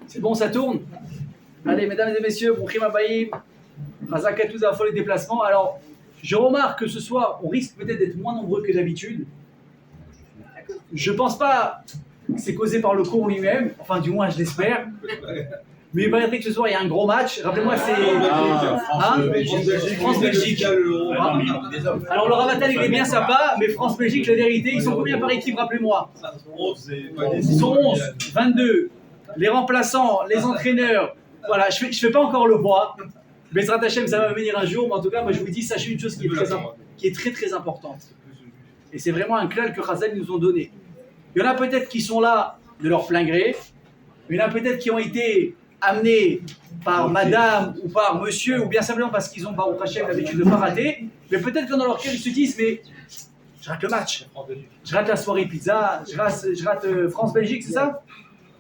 C'est bon, ça tourne. Allez, mesdames et messieurs, Brouchim Habayim, Chazak à tous à les déplacements. Alors, je remarque que ce soir, on risque peut-être d'être moins nombreux que d'habitude. Je pense pas que c'est causé par le cours lui-même, enfin du moins je l'espère. Mais malgré que ce soir il y a un gros match, rappelez-moi c'est France-Belgique. Alors le Ravatal il est bien sympa, mais France-Belgique la vérité, ils sont combien par équipe, rappelez-moi? Ils sont 11, 22. Les remplaçants, les entraîneurs, voilà, je fais pas encore le poids. Bezrat Hashem, ça va venir un jour, mais en tout cas, moi je vous dis, sachez une chose qui est très très importante. Et c'est vraiment un clal que Chazal nous ont donné. Il y en a peut-être qui sont là de leur plein gré, il y en a peut-être qui ont été amenés par madame ou par monsieur, ou bien simplement parce qu'ils ont, Baruch Hashem, l'habitude de ne pas rater, mais peut-être que dans leur cœur, ils se disent, mais je rate le match, je rate la soirée pizza, je rate France-Belgique, c'est ça?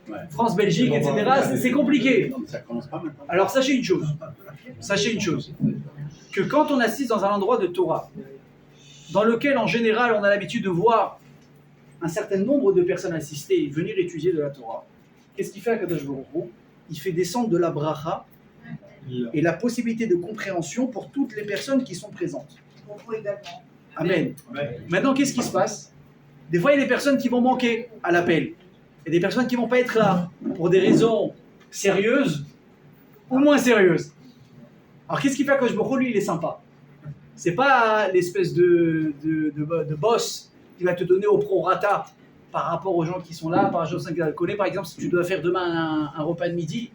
Ouais. France-Belgique, etc. C'est compliqué. Alors sachez une chose, que quand on assiste dans un endroit de Torah, dans lequel en général on a l'habitude de voir un certain nombre de personnes assister et venir étudier de la Torah, qu'est-ce qu'il fait à Kadosh Baruch Hu? Il fait descendre de la bracha et la possibilité de compréhension pour toutes les personnes qui sont présentes. Amen. Maintenant, qu'est-ce qui se passe? Des fois, il y a des personnes qui vont manquer à l'appel. Il y a des personnes qui ne vont pas être là pour des raisons sérieuses ou moins sérieuses. Alors, qu'est-ce qui fait que Kadosh Baruch Hu, lui, il est sympa? C'est pas l'espèce de boss qui va te donner au prorata par rapport aux gens qui sont là, par exemple, par exemple, si tu dois faire demain un repas de midi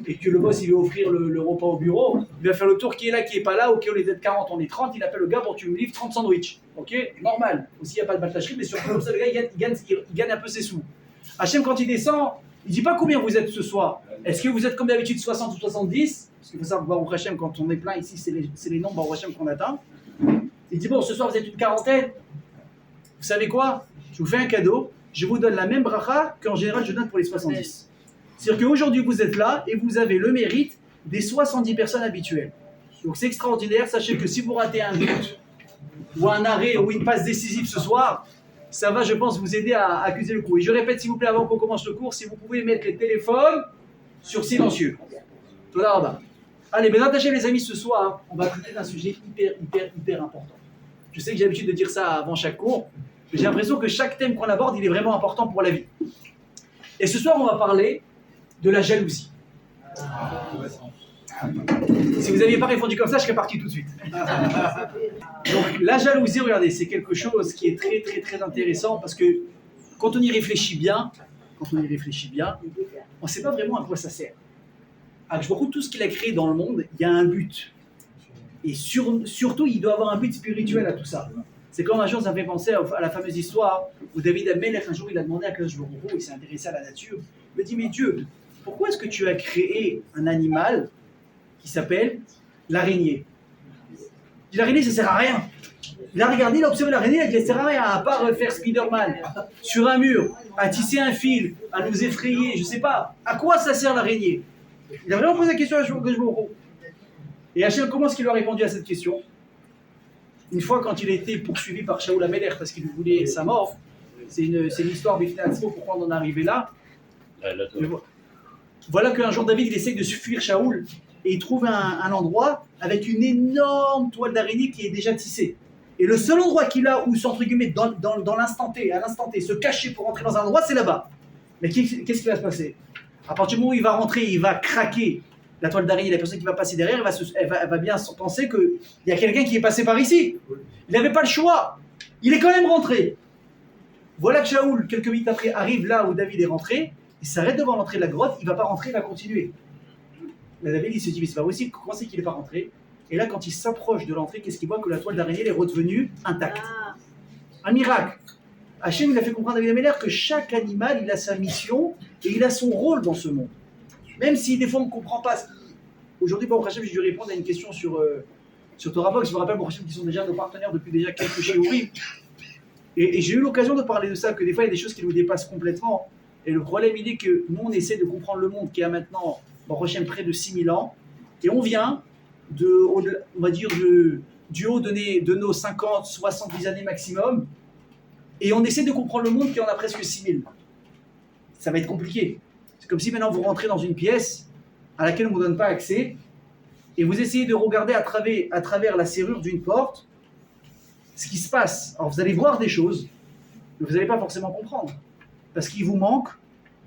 et que le boss il veut offrir le repas au bureau, il va faire le tour qui est là, qui est pas là, ok, on est peut-être 40, on est 30, il appelle le gars pour que tu me livres 30 sandwichs, ok, normal, aussi il n'y a pas de battacherie, mais surtout comme ça le gars il gagne un peu ses sous. Hachem quand il descend, il dit pas combien vous êtes ce soir, est-ce que vous êtes comme d'habitude 60 ou 70, parce qu'il faut savoir Baruch Hashem quand on est plein ici c'est les nombres Baruch Hashem qu'on atteint, il dit bon ce soir vous êtes une quarantaine, vous savez quoi? Je vous fais un cadeau, je vous donne la même bracha qu'en général je donne pour les 70. C'est-à-dire qu'aujourd'hui vous êtes là et vous avez le mérite des 70 personnes habituelles. Donc c'est extraordinaire, sachez que si vous ratez un but ou un arrêt ou une passe décisive ce soir, ça va je pense vous aider à accuser le coup. Et je répète s'il vous plaît avant qu'on commence le cours, si vous pouvez mettre les téléphones sur silencieux. Tout là-bas. Allez, mais attachez les amis ce soir, on va traiter d'un sujet hyper important. Je sais que j'ai l'habitude de dire ça avant chaque cours, mais j'ai l'impression que chaque thème qu'on aborde, il est vraiment important pour la vie. Et ce soir, on va parler de la jalousie. Si vous n'aviez pas répondu comme ça, je serais parti tout de suite. Donc, la jalousie, regardez, c'est quelque chose qui est très intéressant parce que quand on y réfléchit bien, on ne sait pas vraiment à quoi ça sert. Alors, je vois tout ce qu'il a créé dans le monde, il y a un but. Et surtout, il doit avoir un but spirituel à tout ça. C'est comme un jour, ça me fait penser à la fameuse histoire où David Amelech, un jour, il a demandé à Kadosh Baruch Hu, il s'est intéressé à la nature. Il me dit, mais Dieu, pourquoi est-ce que tu as créé un animal qui s'appelle l'araignée? Il dit, l'araignée, ça ne sert à rien. Il a regardé, il a observé l'araignée, il a dit, ça ne sert à rien, à part faire Spider-Man sur un mur, à tisser un fil, à nous effrayer, je ne sais pas. À quoi ça sert l'araignée? Il a vraiment posé la question à Kadosh Baruch Hu. Et Hachem, comment est-ce qu'il a répondu à cette question? Une fois, quand il a été poursuivi par Shaoul Amelech parce qu'il voulait sa mort, c'est une histoire d'Ifnatzmo, pourquoi on en est arrivé là. Voilà qu'un jour, David, il essaye de fuir Shaoul et il trouve un endroit avec une énorme toile d'araignée qui est déjà tissée. Et le seul endroit qu'il a où, entre guillemets, dans l'instant T, à l'instant T, se cacher pour rentrer dans un endroit, c'est là-bas. Mais qu'est-ce qui va se passer? À partir du moment où il va rentrer, il va craquer. La toile d'araignée, la personne qui va passer derrière, elle va bien penser qu'il y a quelqu'un qui est passé par ici. Il n'avait pas le choix. Il est quand même rentré. Voilà que Shaoul, quelques minutes après, arrive là où David est rentré. Il s'arrête devant l'entrée de la grotte. Il ne va pas rentrer, il va continuer. Là, David, il se dit, mais c'est pas possible. Comment c'est qu'il n'est pas rentré? Et là, quand il s'approche de l'entrée, qu'est-ce qu'il voit? Que la toile d'araignée est redevenue intacte. Un miracle. Hachem, il a fait comprendre à David Amelech que chaque animal, il a sa mission et il a son rôle dans ce monde. Même si des fois on ne comprend pas. Aujourd'hui, Baruch Hashem, j'ai dû répondre à une question sur Torah Box. Je me rappelle, Baruch Hashem, qui sont déjà nos partenaires depuis déjà quelques shiurim. Et j'ai eu l'occasion de parler de ça, que des fois il y a des choses qui nous dépassent complètement. Et le problème, il est que nous, on essaie de comprendre le monde qui a maintenant, Baruch Hashem, près de 6000 ans. Et on vient, on va dire, du haut de nos 50, 70 années maximum. Et on essaie de comprendre le monde qui en a presque 6000. Ça va être compliqué. C'est comme si maintenant vous rentrez dans une pièce à laquelle on ne vous donne pas accès et vous essayez de regarder à travers la serrure d'une porte ce qui se passe. Alors vous allez voir des choses, mais vous n'allez pas forcément comprendre. Parce qu'il vous manque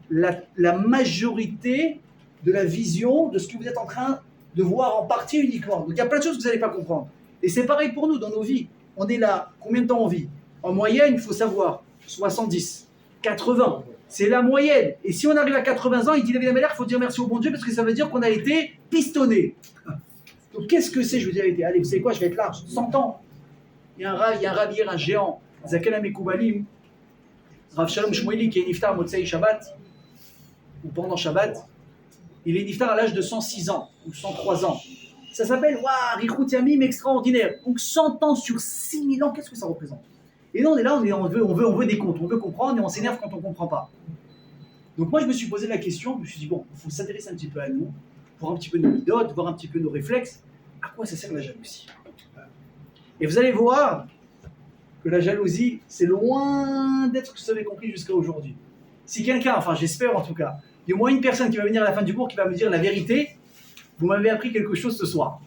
la majorité de la vision de ce que vous êtes en train de voir en partie uniquement. Donc il y a plein de choses que vous n'allez pas comprendre. Et c'est pareil pour nous dans nos vies. On est là, combien de temps on vit? En moyenne, il faut savoir, 70, 80. C'est la moyenne. Et si on arrive à 80 ans, il dit la il faut dire merci au bon Dieu parce que ça veut dire qu'on a été pistonné. Donc qu'est-ce que c'est? Je vous dis la vérité. Allez, vous savez quoi? Je vais être large. 100 ans. Il y a un rabbi, un géant, Zaken Amekoubalim, Rav Shalom Shmueli, qui est niftar Motsei Shabbat, ou pendant Shabbat. Il est niftar à l'âge de 106 ans, ou 103 ans. Ça s'appelle Rikhut Yamim extraordinaire. Donc 100 ans sur 6000 ans, qu'est-ce que ça représente? Et nous, on est là, on veut des comptes, on veut comprendre, et on s'énerve quand on ne comprend pas. Donc moi, je me suis posé la question, je me suis dit, bon, il faut s'intéresser un petit peu à nous, voir un petit peu nos midotes, voir un petit peu nos réflexes. À quoi ça sert la jalousie? Et vous allez voir que la jalousie, c'est loin d'être ce que vous avez compris jusqu'à aujourd'hui. Si quelqu'un, enfin j'espère en tout cas, il y a au moins une personne qui va venir à la fin du cours qui va me dire la vérité, vous m'avez appris quelque chose ce soir.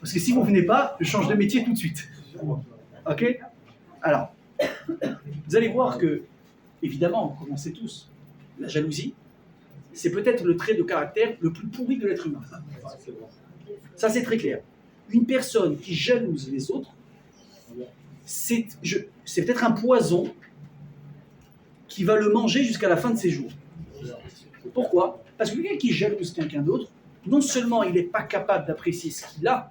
Parce que si vous ne venez pas, je change de métier tout de suite. Ok? Alors, vous allez voir que, évidemment, comme on sait tous, la jalousie, c'est peut-être le trait de caractère le plus pourri de l'être humain. Ça, c'est très clair. Une personne qui jalouse les autres, c'est peut-être un poison qui va le manger jusqu'à la fin de ses jours. Pourquoi? Parce que quelqu'un qui jalouse quelqu'un d'autre, non seulement il n'est pas capable d'apprécier ce qu'il a,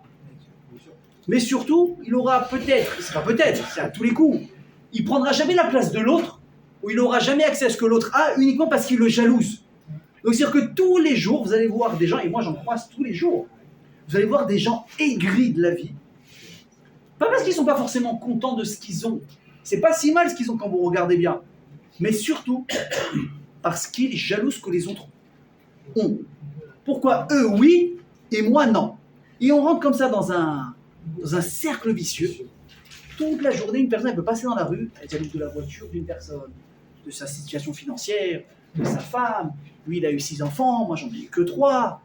mais surtout, il aura peut-être, c'est pas peut-être, c'est à tous les coups, il prendra jamais la place de l'autre, ou il n'aura jamais accès à ce que l'autre a, uniquement parce qu'il le jalouse. Donc c'est-à-dire que tous les jours, vous allez voir des gens, et moi j'en croise tous les jours, vous allez voir des gens aigris de la vie, pas parce qu'ils ne sont pas forcément contents de ce qu'ils ont, c'est pas si mal ce qu'ils ont quand vous regardez bien, mais surtout parce qu'ils jalousent ce que les autres ont. Pourquoi eux oui, et moi non? Et on rentre comme ça dans un cercle vicieux. Toute la journée, une personne elle peut passer dans la rue, elle jalouse de la voiture d'une personne, de sa situation financière, de sa femme. Lui, il a eu 6 enfants, moi j'en ai eu que 3.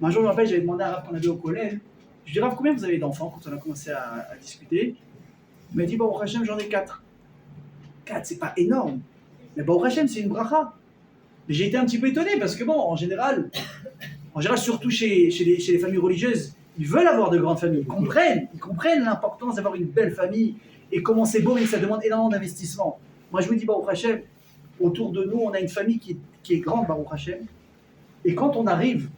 Un jour, je me rappelle, j'avais demandé à Rav qu'on avait au collège. Je lui ai dit, Rav, combien vous avez d'enfants quand on a commencé à discuter? Il m'a dit, au Hachem, j'en ai 4. 4, c'est pas énorme. Mais au Hachem, c'est une bracha. Mais j'ai été un petit peu étonné parce que, bon, en général surtout chez les familles religieuses, ils veulent avoir de grandes familles. Ils comprennent l'importance d'avoir une belle famille et comment c'est beau, mais ça demande énormément d'investissement. Moi, je vous dis, Baruch Hashem, autour de nous, on a une famille qui est grande, Baruch Hashem. Et quand on arrive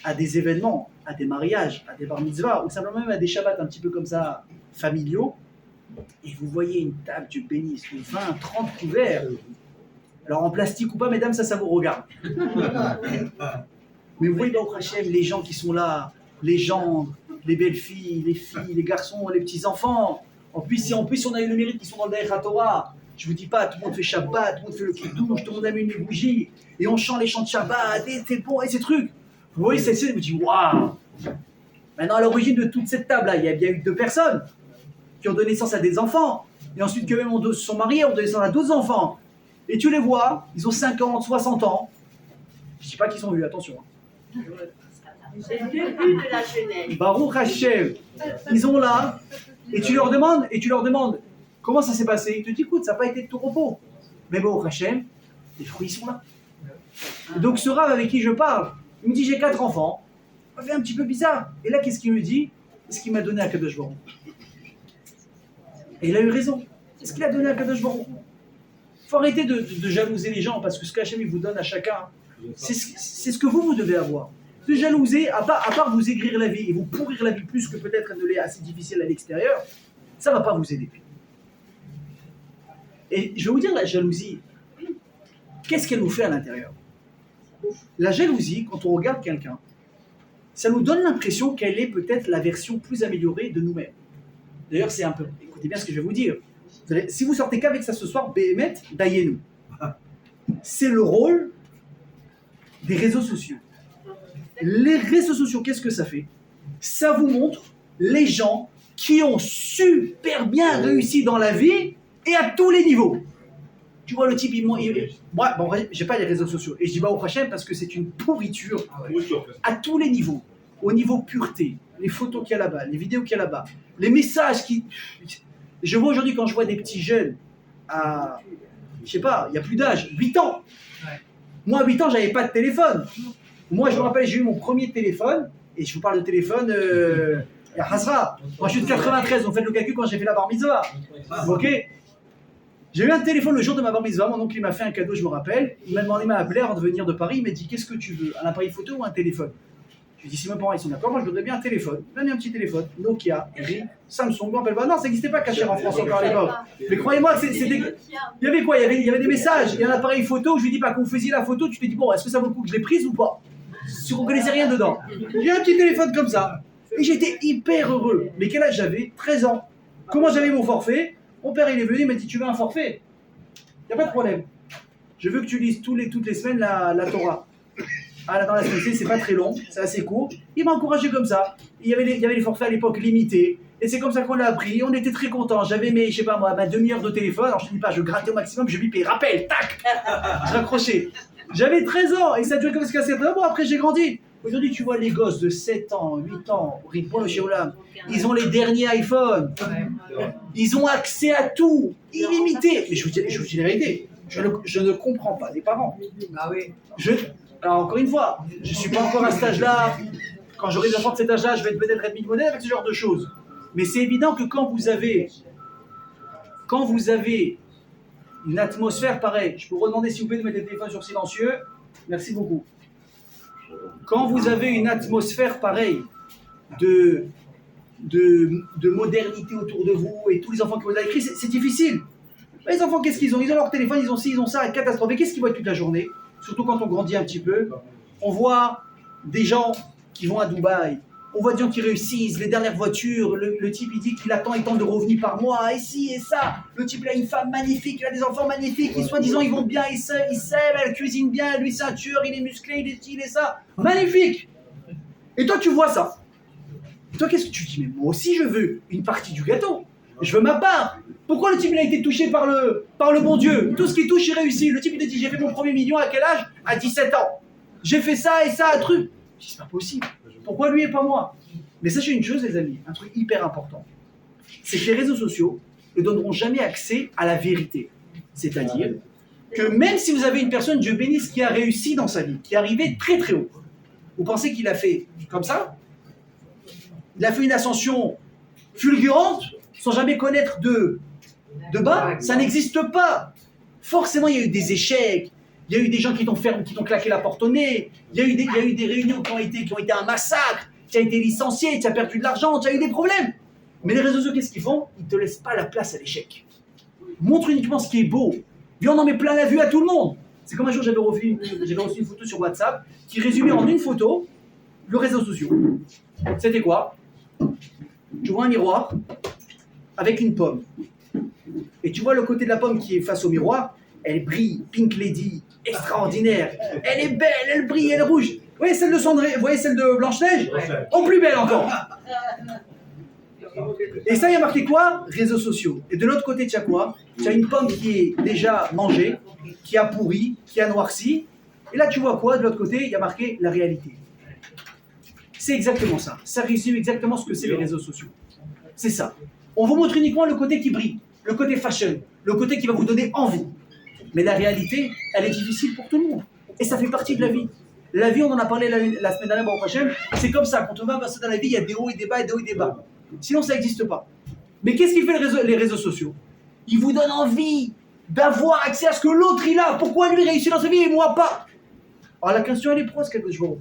à des événements, à des mariages, à des bar mitzvahs, ou simplement même à des shabbats un petit peu comme ça, familiaux, et vous voyez une table, Dieu bénisse, 20, 30 couverts. Alors en plastique ou pas, mesdames, ça vous regarde. Mais vous voyez, Baruch Hashem, les gens qui sont là, les gendres, les belles filles, les garçons, les petits-enfants. En plus, on a eu le mérite qu'ils sont dans le Daïch HaTorah. Je vous dis pas, tout le monde fait Shabbat, tout le monde fait le kiddush, tout le monde allume les bougies, et on chante les chants de Shabbat, et c'est bon, et ces trucs. Vous voyez, c'est ça, je me dis, waouh! Maintenant, à l'origine de toute cette table-là, il y a bien eu 2 personnes qui ont donné naissance à des enfants, et ensuite, que même se sont mariés, ont donné naissance à 12 enfants. Et tu les vois, ils ont 50, 60 ans. Je ne dis pas qu'ils sont vieux, attention. C'est le début de la jeunesse. Baruch Hashem, ils sont là, et tu leur demandes, comment ça s'est passé? Ils te disent, écoute, ça n'a pas été de tout repos. Mais Baruch Hashem, les fruits sont là. Donc ce Rav avec qui je parle, il me dit, j'ai 4 enfants. Ça fait un petit peu bizarre. Et là, qu'est-ce qu'il me dit? C'est ce qu'il m'a donné à Kadosh Baruch. Et il a eu raison. C'est ce qu'il a donné à Kadosh Baruch. Il faut arrêter de jalouser les gens, parce que ce qu'Hachem vous donne à chacun, c'est ce que vous devez avoir. De jalouser, à part vous aigrir la vie et vous pourrir la vie plus que peut-être elle ne l'est assez difficile à l'extérieur, ça ne va pas vous aider. Et je vais vous dire, la jalousie, qu'est-ce qu'elle nous fait à l'intérieur? La jalousie, quand on regarde quelqu'un, ça nous donne l'impression qu'elle est peut-être la version plus améliorée de nous-mêmes. D'ailleurs, c'est un peu... Écoutez bien ce que je vais vous dire. Si vous sortez qu'avec ça ce soir, Béhémet, daillez-nous. C'est le rôle des réseaux sociaux. Les réseaux sociaux, qu'est-ce que ça fait? Ça vous montre les gens qui ont super bien réussi dans la vie et à tous les niveaux. Tu vois le type, moi, bon, j'ai pas les réseaux sociaux. Et je dis bah au prochain parce que c'est une pourriture à tous les niveaux. Au niveau pureté, les photos qu'il y a là-bas, les vidéos qu'il y a là-bas, les messages qui. Je vois aujourd'hui quand je vois des petits jeunes à, je sais pas, il y a plus d'âge, 8 ans. Moi à 8 ans, j'avais pas de téléphone. Moi je me rappelle, j'ai eu mon premier téléphone, et je vous parle de téléphone à Hasra. Moi je suis de 93, on fait le calcul quand j'ai fait la bar mitzvah. Ok. J'ai eu un téléphone le jour de ma bar mitzvah, mon oncle il m'a fait un cadeau, je me rappelle. Il m'a demandé, il m'a appelé avant de venir de Paris, il m'a dit qu'est-ce que tu veux, un appareil photo ou un téléphone? Je lui ai dit si mes parents ils sont d'accord, moi je voudrais bien un téléphone. Il m'a mis un petit téléphone, Nokia, RI, Samsung, on appelle pas. Non, ça n'existait pas caché en France encore à l'époque. Mais croyez-moi que c'était. Il y avait quoi, il y avait des messages, il y a un appareil photo, je lui dis pas quand vous faisiez la photo, tu te dis bon, est-ce que ça vaut le coup que je l'ai prise ou pas? Si on ne connaissait rien dedans. J'ai un petit téléphone comme ça. Et j'étais hyper heureux. Mais quel âge j'avais? 13 ans. Comment j'avais mon forfait? Mon père il est venu, il m'a dit tu veux un forfait? Il n'y a pas de problème. Je veux que tu lises toutes les semaines la Torah. Ah, là, dans la semaine, c'est pas très long, c'est assez court. Il m'a encouragé comme ça. Il y avait les forfaits à l'époque limités. Et c'est comme ça qu'on l'a appris. On était très contents. J'avais je sais pas moi, ma demi-heure de téléphone. Alors je ne dis pas, je grattais au maximum, je bipais. Rappel, tac. Je raccrochais. J'avais 13 ans et ça durait comme ça. Bon, après j'ai grandi. Aujourd'hui, tu vois les gosses de 7 ans, 8 ans, Ripon chez Olam, ils ont les derniers iPhones. Ils ont accès à tout, illimité. Mais je vous dis la vérité, je ne comprends pas les parents. Ah oui. Alors encore une fois, je ne suis pas encore à cet âge-là. Quand j'aurai des enfants de cet âge-là, je vais peut-être être modèle avec ce genre de choses. Mais c'est évident que quand vous avez une atmosphère pareille, je peux vous redemander si vous pouvez de mettre le téléphone sur silencieux. Merci beaucoup. Quand vous avez une atmosphère pareille de modernité autour de vous et tous les enfants qui vous ont écrit, c'est difficile. Les enfants, qu'est-ce qu'ils ont? Ils ont leur téléphone, ils ont ci, ils ont ça, catastrophe. Et qu'est-ce qu'ils voient toute la journée? Surtout quand on grandit un petit peu. On voit des gens qui vont à Dubaï. On voit des gens qui réussissent, les dernières voitures. Le type, il dit qu'il attend tant de revenus par mois, et ci, et ça. Le type, il a une femme magnifique, il a des enfants magnifiques. Qui soi-disant, ils vont bien, ils s'aiment, elle cuisine bien, lui, c'est un tueur, il est musclé, il est ci, il est ça. Magnifique! Et toi, tu vois ça. Et toi, qu'est-ce que tu dis? Mais moi aussi, je veux une partie du gâteau. Je veux ma part. Pourquoi le type il a été touché par le bon Dieu? Tout ce qu'il touche, il réussit. Le type il a dit j'ai fait mon premier million à quel âge? À 17 ans. J'ai fait ça et ça, un truc. Je dis c'est pas possible. Pourquoi lui et pas moi? Mais sachez une chose les amis, un truc hyper important. C'est que les réseaux sociaux ne donneront jamais accès à la vérité. C'est-à-dire que même si vous avez une personne, Dieu bénisse, qui a réussi dans sa vie, qui est arrivé très très haut, vous pensez qu'il a fait comme ça? Il a fait une ascension fulgurante sans jamais connaître de bas, ça n'existe pas. Forcément, il y a eu des échecs, il y a eu des gens qui t'ont claqué la porte au nez, il y a eu des réunions qui ont été un massacre, tu as été licencié, tu as perdu de l'argent, tu as eu des problèmes. Mais les réseaux sociaux, qu'est-ce qu'ils font? Ils ne te laissent pas la place à l'échec. Montre uniquement ce qui est beau. Puis on en met plein la vue à tout le monde. C'est comme un jour, j'avais reçu une photo sur WhatsApp qui résumait en une photo le réseau social. C'était quoi? Tu vois un miroir avec une pomme. Et tu vois le côté de la pomme qui est face au miroir, elle brille, Pink Lady, extraordinaire. Elle est belle, elle brille, elle est rouge. Vous voyez celle de Cendrillon, vous voyez celle de Blanche-Neige? En plus belle encore. Et ça, il y a marqué quoi? Réseaux sociaux. Et de l'autre côté, tu as quoi? Tu as une pomme qui est déjà mangée, qui a pourri, qui a noirci. Et là, tu vois quoi? De l'autre côté, il y a marqué la réalité. C'est exactement ça. Ça résume exactement ce que c'est les réseaux sociaux. C'est ça. On vous montre uniquement le côté qui brille, le côté fashion, le côté qui va vous donner envie. Mais la réalité, elle est difficile pour tout le monde. Et ça fait partie de la vie. La vie, on en a parlé la semaine dernière, c'est comme ça. Quand on va passer dans la vie, il y a des hauts et des bas, et des hauts et des bas. Sinon, ça n'existe pas. Mais qu'est-ce qui fait les réseaux sociaux? Ils vous donnent envie d'avoir accès à ce que l'autre il a. Pourquoi lui réussit dans sa vie et moi pas? Alors la question, elle est proche, quelque chose.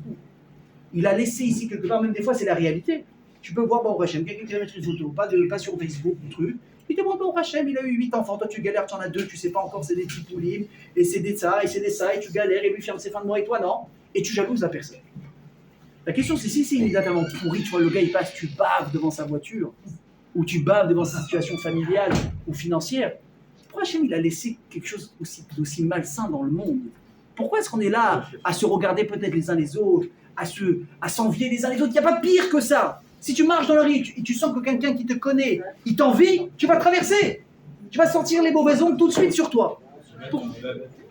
Il a laissé ici quelque part, même des fois, c'est la réalité. Tu peux voir Hachem, quelqu'un qui va mettre une photo, pas sur Facebook, un truc. Il te montre Hachem, il a eu 8 enfants, toi tu galères, tu en as 2, tu sais pas encore, c'est des petits poulimes, et c'est des ça, et tu galères, et lui ferme ses fins de mois, et toi non, et tu jalouses la personne. La question c'est si c'est immédiatement pourri, tu vois, le gars il passe, tu baves devant sa voiture, ou tu baves devant sa situation familiale ou financière, pourquoi Hachem il a laissé quelque chose d'aussi malsain dans le monde? Pourquoi est-ce qu'on est là à se regarder peut-être les uns les autres, à s'envier les uns les autres? Il n'y a pas pire que ça. Si tu marches dans la rue et tu sens que quelqu'un qui te connaît, il t'envie, tu vas traverser. Tu vas sentir les mauvaises ondes tout de suite sur toi.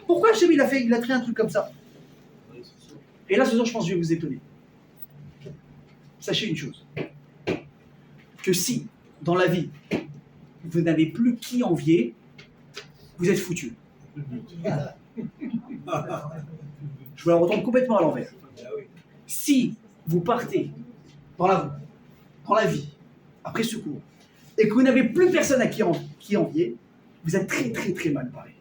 Pourquoi Hachem il a créé un truc comme ça? Et là, ce soir, je pense que je vais vous étonner. Sachez une chose, que si, dans la vie, vous n'avez plus qui envier, vous êtes foutu. Je vais la retourner complètement à l'envers. Si vous partez dans la vie, après secours, et que vous n'avez plus personne à qui envier, vous êtes très très très mal barré.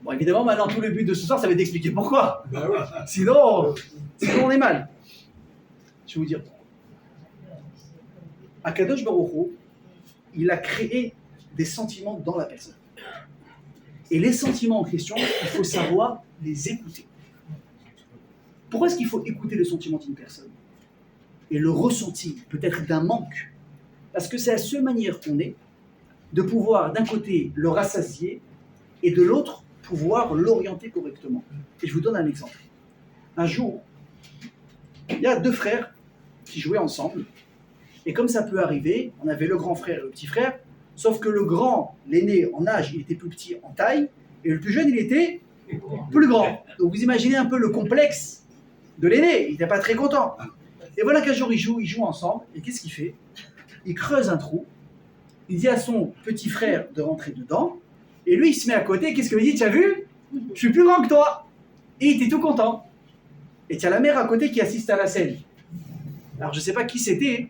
Bon, évidemment, maintenant, tout le but de ce soir, ça va être d'expliquer pourquoi. Sinon, on est mal. Je vais vous dire. Akadosh Baruch Hu, il a créé des sentiments dans la personne. Et les sentiments en question, il faut savoir les écouter. Pourquoi est-ce qu'il faut écouter le sentiment d'une personne? Et le ressenti, peut-être d'un manque. Parce que c'est à cette manière qu'on est, de pouvoir d'un côté le rassasier, et de l'autre, pouvoir l'orienter correctement. Et je vous donne un exemple. Un jour, il y a deux frères qui jouaient ensemble. Et comme ça peut arriver, on avait le grand frère et le petit frère, sauf que le grand, l'aîné en âge, il était plus petit en taille, et le plus jeune, il était plus grand. Donc vous imaginez un peu le complexe de l'aîné, il n'était pas très content. Et voilà qu'un jour, ils jouent ensemble, et qu'est-ce qu'il fait? Il creuse un trou, il dit à son petit frère de rentrer dedans, et lui, il se met à côté, qu'est-ce qu'il dit? Tu as vu? Je suis plus grand que toi. Et il était tout content. Et tu as la mère à côté qui assiste à la scène. Alors je ne sais pas qui c'était,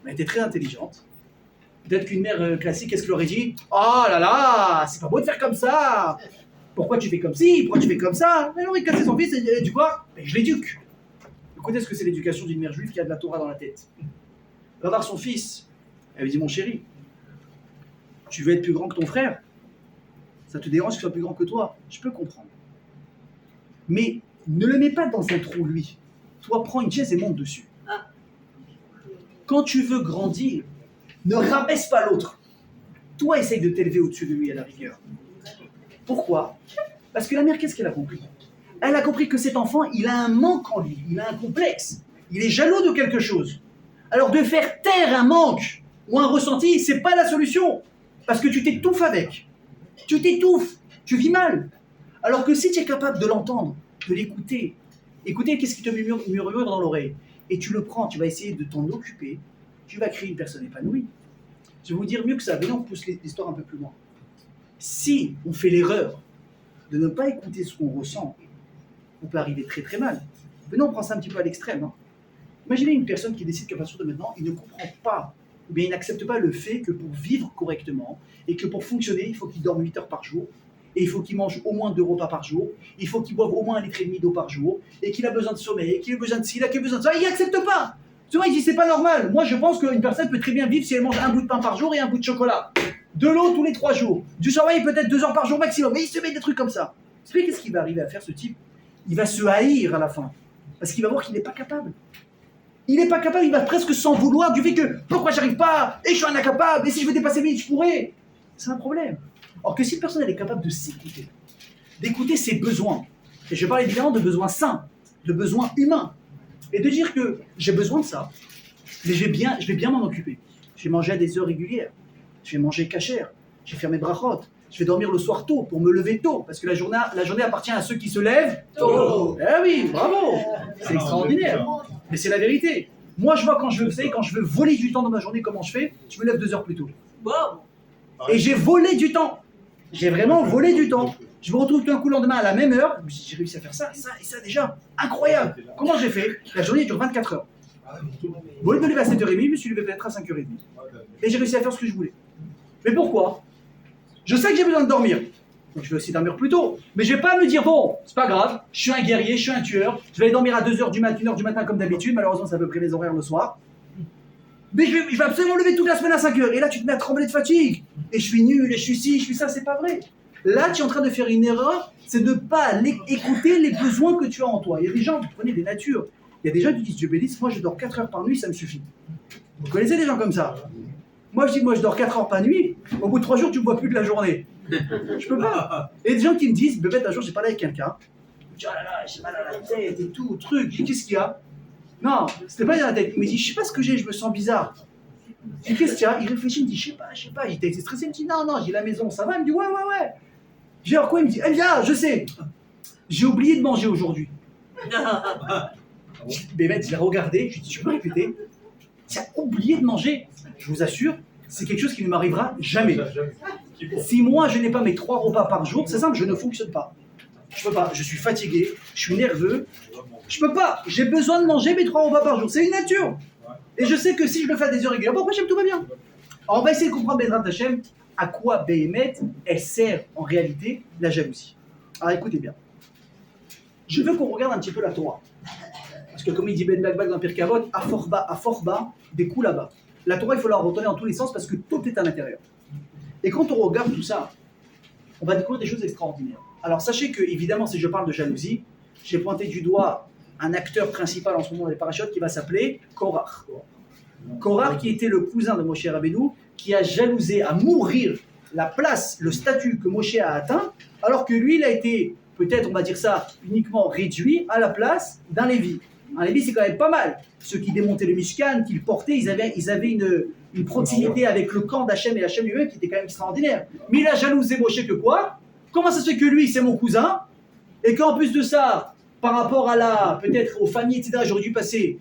mais elle était très intelligente. Peut-être qu'une mère classique, qu'est-ce qu'elle aurait dit? Oh là là, c'est pas beau de faire comme ça. Pourquoi tu fais comme ci? Pourquoi tu fais comme ça? Elle aurait cassé son fils et dit, tu quoi? Ben, je l'éduque. Écoutez ce que c'est l'éducation d'une mère juive qui a de la Torah dans la tête. Regarde son fils. Elle lui dit, mon chéri, tu veux être plus grand que ton frère? Ça te dérange qu'il soit plus grand que toi? Je peux comprendre. Mais ne le mets pas dans un trou, lui. Toi, prends une chaise et monte dessus. Quand tu veux grandir, ne rabaisse pas l'autre. Toi, essaye de t'élever au-dessus de lui à la rigueur. Pourquoi? Parce que la mère, qu'est-ce qu'elle a compris? Elle a compris que cet enfant, il a un manque en lui, il a un complexe, il est jaloux de quelque chose. Alors de faire taire un manque ou un ressenti, c'est pas la solution. Parce que tu t'étouffes avec. Tu t'étouffes, tu vis mal. Alors que si tu es capable de l'entendre, de l'écouter, écouter qu'est-ce qui te murmure dans l'oreille, et tu le prends, tu vas essayer de t'en occuper, tu vas créer une personne épanouie. Je vais vous dire mieux que ça, venez on pousse l'histoire un peu plus loin. Si on fait l'erreur de ne pas écouter ce qu'on ressent, on peut arriver très très mal. Venez on prend ça un petit peu à l'extrême. Imaginez une personne qui décide qu'à partir de maintenant, il ne comprend pas, ou bien il n'accepte pas le fait que pour vivre correctement, et que pour fonctionner, il faut qu'il dorme 8 heures par jour, et il faut qu'il mange au moins 2 repas par jour, il faut qu'il boive au moins 1,5 litre d'eau par jour, et qu'il a besoin de sommeil, et qu'il a besoin de ci, qu'il a besoin de ça, il n'accepte pas. Tu vois, il dit c'est pas normal. Moi je pense qu'une personne peut très bien vivre si elle mange un bout de pain par jour et un bout de chocolat. De l'eau tous les 3 jours. Du sommeil peut-être 2 heures par jour maximum. Mais il se met des trucs comme ça. Vous savez qu'est-ce qu'il va arriver à faire ce type? Il va se haïr à la fin. Parce qu'il va voir qu'il n'est pas capable. Il n'est pas capable, il va presque s'en vouloir du fait que pourquoi j'arrive pas? Et je suis un incapable, et si je veux dépasser mes limites, je pourrais. C'est un problème. Or que si une personne elle est capable de s'écouter, d'écouter ses besoins, et je parle évidemment de besoins sains, de besoins humains, et de dire que j'ai besoin de ça, mais je vais bien m'en occuper. Je vais manger à des heures régulières, je vais manger cachère, je vais faire mes brachot, je vais dormir le soir tôt pour me lever tôt, parce que la journée appartient à ceux qui se lèvent tôt. Eh oui, bravo, c'est extraordinaire, mais c'est la vérité. Moi je vois quand je veux voler du temps dans ma journée, comment je fais? Je me lève 2 heures plus tôt. Et j'ai volé du temps. J'ai vraiment volé du temps. Je me retrouve tout d'un coup le lendemain à la même heure. J'ai réussi à faire ça, ça et ça déjà. Incroyable. Comment j'ai fait? La journée dure 24 heures. Au lieu de me lever à 7h30, je me suis levé peut-être à 5h30. Et j'ai réussi à faire ce que je voulais. Mais pourquoi? Je sais que j'ai besoin de dormir. Donc je vais aussi dormir plus tôt. Mais je ne vais pas me dire, bon, c'est pas grave, je suis un guerrier, je suis un tueur. Je vais aller dormir à 2h du matin, 1h du matin comme d'habitude. Malheureusement, c'est à peu près les horaires le soir. Mais je vais absolument lever toute la semaine à 5h. Et là, tu te mets à trembler de fatigue. Et je suis nul, et je suis ci, je suis ça, c'est pas vrai. Là, tu es en train de faire une erreur, c'est de ne pas écouter les besoins que tu as en toi. Il y a des gens, vous prenez des natures. Il y a des gens qui disent, Dieu bénisse, moi je dors 4 heures par nuit, ça me suffit. Vous connaissez des gens comme ça? Moi je dis, moi je dors 4 heures par nuit, au bout de 3 jours, tu ne me vois plus de la journée. Je peux pas. Et des gens qui me disent, bébête, un jour j'ai parlé avec quelqu'un, je me dis, oh là là, j'ai mal à la tête et tout, truc. Je dis, qu'est-ce qu'il y a? Non, c'était pas dans la tête. Il me dit, je sais pas ce que j'ai, je me sens bizarre. Je dis, qu'est-ce qu'il y a? Il réfléchit, il me dit, je sais pas. Il était stressé, il me dit, non, j'ai la maison, ça va? Il me dit, ouais. Je dis alors quoi? Il me dit, Elia, je sais, j'ai oublié de manger aujourd'hui. Bémet, je l'ai regardé, je lui ai dit, tu peux répéter? Tu as oublié de manger? Je vous assure, c'est quelque chose qui ne m'arrivera jamais. Si moi je n'ai pas mes 3 repas par jour, c'est simple, je ne fonctionne pas. Je peux pas, je suis fatigué, je suis nerveux, je peux pas, j'ai besoin de manger mes 3 repas par jour, c'est une nature. Et je sais que si je le fais à des heures régulières, bon, Hachem, tout va bien. Alors on va essayer de comprendre, Bezrat Hachem, à quoi Béhémet, elle sert en réalité la jalousie. Alors écoutez bien. Je veux qu'on regarde un petit peu la Torah. Parce que comme il dit Ben Bagbag dans Pirkei Avot, à fort bas, des coups là-bas. La Torah, il faut la retourner en tous les sens parce que tout est à l'intérieur. Et quand on regarde tout ça, on va découvrir des choses extraordinaires. Alors sachez que, évidemment, si je parle de jalousie, j'ai pointé du doigt un acteur principal en ce moment dans les parachutes qui va s'appeler Korach. Korach qui était le cousin de Moshe Rabbeinu, qui a jalousé à mourir la place, le statut que Moshe a atteint, alors que lui, il a été, peut-être on va dire ça, uniquement réduit à la place d'un Lévi. Un Lévi, c'est quand même pas mal. Ceux qui démontaient le Mishkan, qui le portaient, ils avaient une proximité avec le camp d'Hachem et Hachem lui-même qui était quand même extraordinaire. Mais il a jalousé Moshe que quoi? Comment ça se fait que lui, c'est mon cousin, et qu'en plus de ça, par rapport à peut-être aux familles, etc., j'aurais dû passer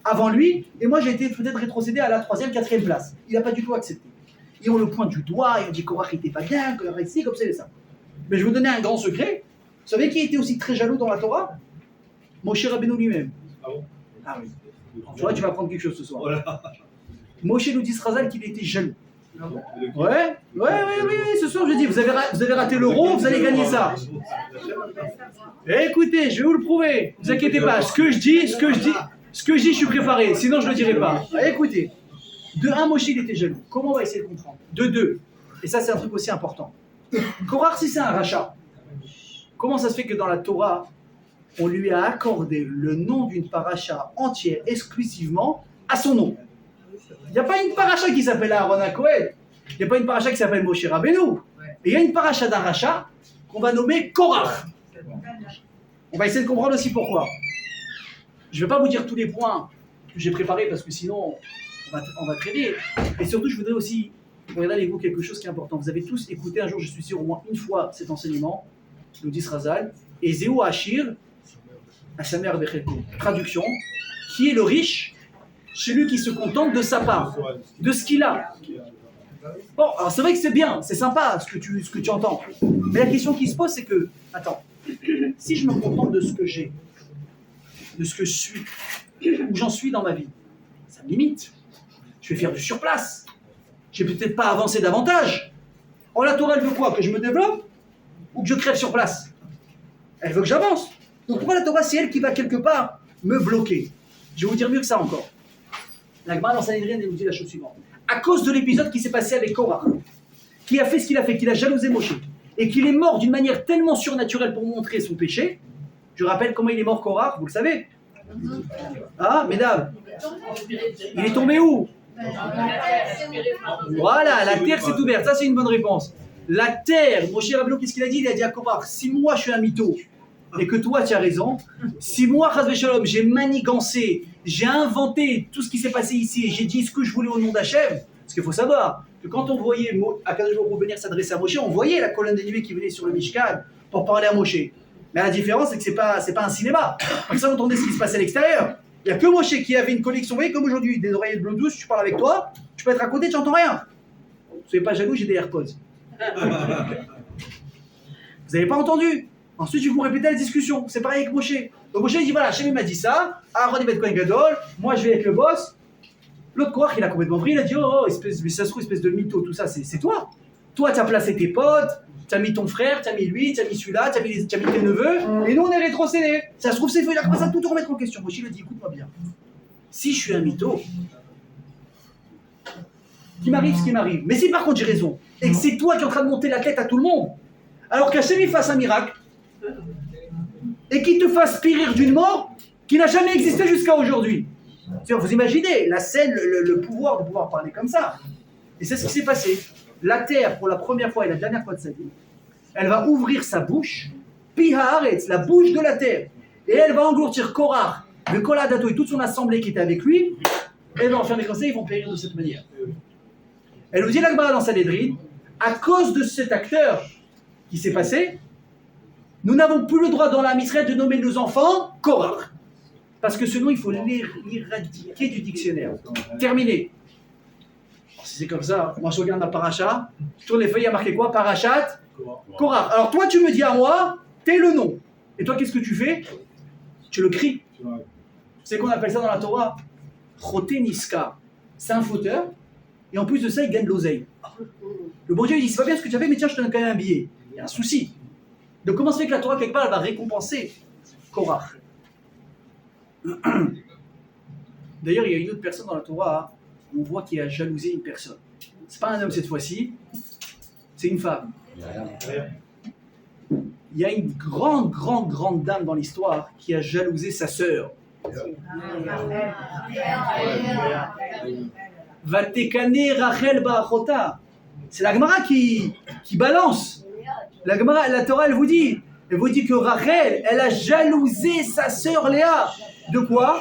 avant lui, et moi j'ai été peut-être rétrocédé à la 3e, 4e place. Il n'a pas du tout accepté. Et on le pointe du doigt, et on dit Korach n'était pas bien, Korach ici, comme ça et ça. Mais je vais vous donner un grand secret. Vous savez qui était aussi très jaloux dans la Torah? Moshe Rabbeinu lui-même. Ah bon? Ah oui. Tu vois, tu vas apprendre quelque chose ce soir. Voilà. Moshe nous dit Srazal qu'il était jaloux. Ouais, ce soir je dis, vous avez raté l'euro, vous allez gagner ça. Écoutez, je vais vous le prouver, ne vous inquiétez pas, ce que je dis, je suis préparé, sinon je ne le dirai pas. Écoutez, de 1, Moshe il était jaloux, comment on va essayer de comprendre? De 2, et ça c'est un truc aussi important, Korach si c'est un rachat, comment ça se fait que dans la Torah, on lui a accordé le nom d'une paracha entière exclusivement à son nom? Il n'y a pas une paracha qui s'appelle Aaron HaKohen. Il n'y a pas une paracha qui s'appelle Moshe Rabbeinu. Et il y a une paracha d'un rachat qu'on va nommer Korach. On va essayer de comprendre aussi pourquoi. Je ne vais pas vous dire tous les points que j'ai préparés parce que sinon on va traîner. Et surtout, je voudrais aussi regarder avec vous quelque chose qui est important. Vous avez tous écouté un jour, je suis sûr, au moins une fois cet enseignement, nous dit Srazal, et Zéou Hachir, à sa mère Bechelko. Traduction, qui est le riche? Celui qui se contente de sa part, de ce qu'il a. Bon, alors c'est vrai que c'est bien, c'est sympa ce que tu entends. Mais la question qui se pose, c'est que, attends, si je me contente de ce que j'ai, de ce que je suis, où j'en suis dans ma vie, ça me limite. Je vais faire du surplace. Je vais peut-être pas avancer davantage. Oh, la Torah, elle veut quoi? Que je me développe ou que je crève sur place? Elle veut que j'avance. Donc pourquoi la Torah, c'est elle qui va quelque part me bloquer? Je vais vous dire mieux que ça encore. La Gemara dans Sanhedrin, elle nous dit la chose suivante. À cause de l'épisode qui s'est passé avec Korach, qui a fait ce qu'il a fait, qu'il a jalousé Moshe, et qu'il est mort d'une manière tellement surnaturelle pour montrer son péché, je rappelle comment il est mort Korach, vous le savez? Ah, mesdames, il est tombé où? Voilà, la terre s'est ouverte, ça c'est une bonne réponse. La terre, Moshe Rabbeinu, qu'est-ce qu'il a dit? Il a dit à Korach, si moi je suis un mytho, et que toi tu as raison, si moi, Chas v'Shalom, j'ai manigancé, j'ai inventé tout ce qui s'est passé ici et j'ai dit ce que je voulais au nom d'Hachem, parce qu'il faut savoir que quand on voyait Akadosh Baruch Hu venir s'adresser à Moshe, on voyait la colonne de nuée qui venait sur le Mishkan pour parler à Moshe. Mais la différence, c'est que c'est pas un cinéma. Personne n'entendait ce qui se passait à l'extérieur. Il n'y a que Moshe qui avait une connexion, vous voyez, comme aujourd'hui, des oreillettes Bluetooth, tu parles avec toi, tu peux être à côté, tu n'entends rien. Soyez pas jaloux, j'ai des AirPods. Vous n'avez pas entendu? Ensuite, je vais vous répéter la discussion. C'est pareil avec Moshe. Donc Moshe il dit voilà, Hachem m'a dit ça, Aaron il va être Kohen Gadol, moi je vais être le boss. L'autre Korach, il a complètement pris, il a dit oh, espèce de mytho, tout ça, c'est toi. Toi, tu as placé tes potes, tu as mis ton frère, tu as mis lui, tu as mis celui-là, tu as mis tes neveux, et nous on est rétrocédés. Ça se trouve, c'est faux, il a commencé à tout remettre en question. Moshe il a dit écoute-moi bien, si je suis un mytho, qu'il m'arrive ce qui m'arrive, mais si par contre j'ai raison, et que c'est toi qui es en train de monter la tête à tout le monde, alors qu'Hachem il fasse un miracle, et qui te fasse périr d'une mort qui n'a jamais existé jusqu'à aujourd'hui. Vous imaginez la scène, le pouvoir de pouvoir parler comme ça. Et c'est ce qui s'est passé. La terre, pour la première fois et la dernière fois de sa vie, elle va ouvrir sa bouche, Piharetz, la bouche de la terre, et elle va engloutir Korach, le Koladato et toute son assemblée qui était avec lui, elle va enfermer comme ça, ils vont périr de cette manière. Elle nous dit la Gemara dans Sanhedrin, à cause de cet acteur, qui s'est passé? Nous n'avons plus le droit dans la Misraël de nommer nos enfants Korach. Parce que ce nom, il faut l'éradiquer du dictionnaire. Terminé. Alors, si c'est comme ça, moi je regarde la paracha, je tourne les feuilles, il y a marqué quoi? Parachat Korach. Alors toi, tu me dis à moi, t'es le nom. Et toi, qu'est-ce que tu fais? Tu le cries. C'est qu'on appelle ça dans la Torah Choté Niska. C'est un fauteur. Et en plus de ça, il gagne de l'oseille. Le bon Dieu, il dit, c'est pas bien ce que tu as fait, mais tiens, je te donne quand même un billet. Il y a un souci. Donc comment se fait que la Torah, quelque part, elle va récompenser Korach? D'ailleurs, il y a une autre personne dans la Torah, on voit qu'il a jalousé une personne. C'est pas un homme cette fois-ci, c'est une femme. Il y a une grande dame dans l'histoire qui a jalousé sa sœur. Vatekane Rachel Ba'achota. C'est la Gemara qui balance. La Gemara, la Torah, elle vous dit que Rachel, elle a jalousé sa sœur Léa. De quoi?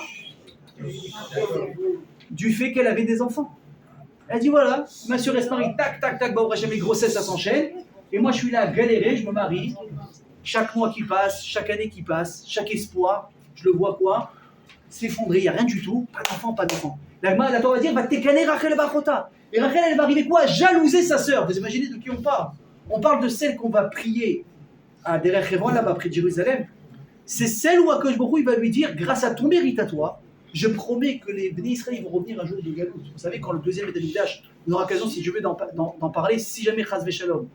Du fait qu'elle avait des enfants. Elle dit voilà, ma sœur elle se marie, tac, bah jamais grossesse, ça s'enchaîne. Et moi je suis là à galérer, je me marie. Chaque mois qui passe, chaque année qui passe, chaque espoir, je le vois quoi? S'effondrer, il n'y a rien du tout, pas d'enfant. La Torah va dire, va t'écaner Rachel Bachota. Et Rachel, elle va arriver quoi? Jalouser sa sœur. Vous imaginez de qui on parle? On parle de celle qu'on va prier à Derech Hebron, là-bas près de Jérusalem. C'est celle où Akadosh Baruch Hu, il va lui dire, grâce à ton mérite à toi, je promets que les Bnei Israël vont revenir un jour de Galout. Vous savez, quand le deuxième est Mikdash, on aura l'occasion, si je veux, d'en parler, si jamais Chas Veshalom,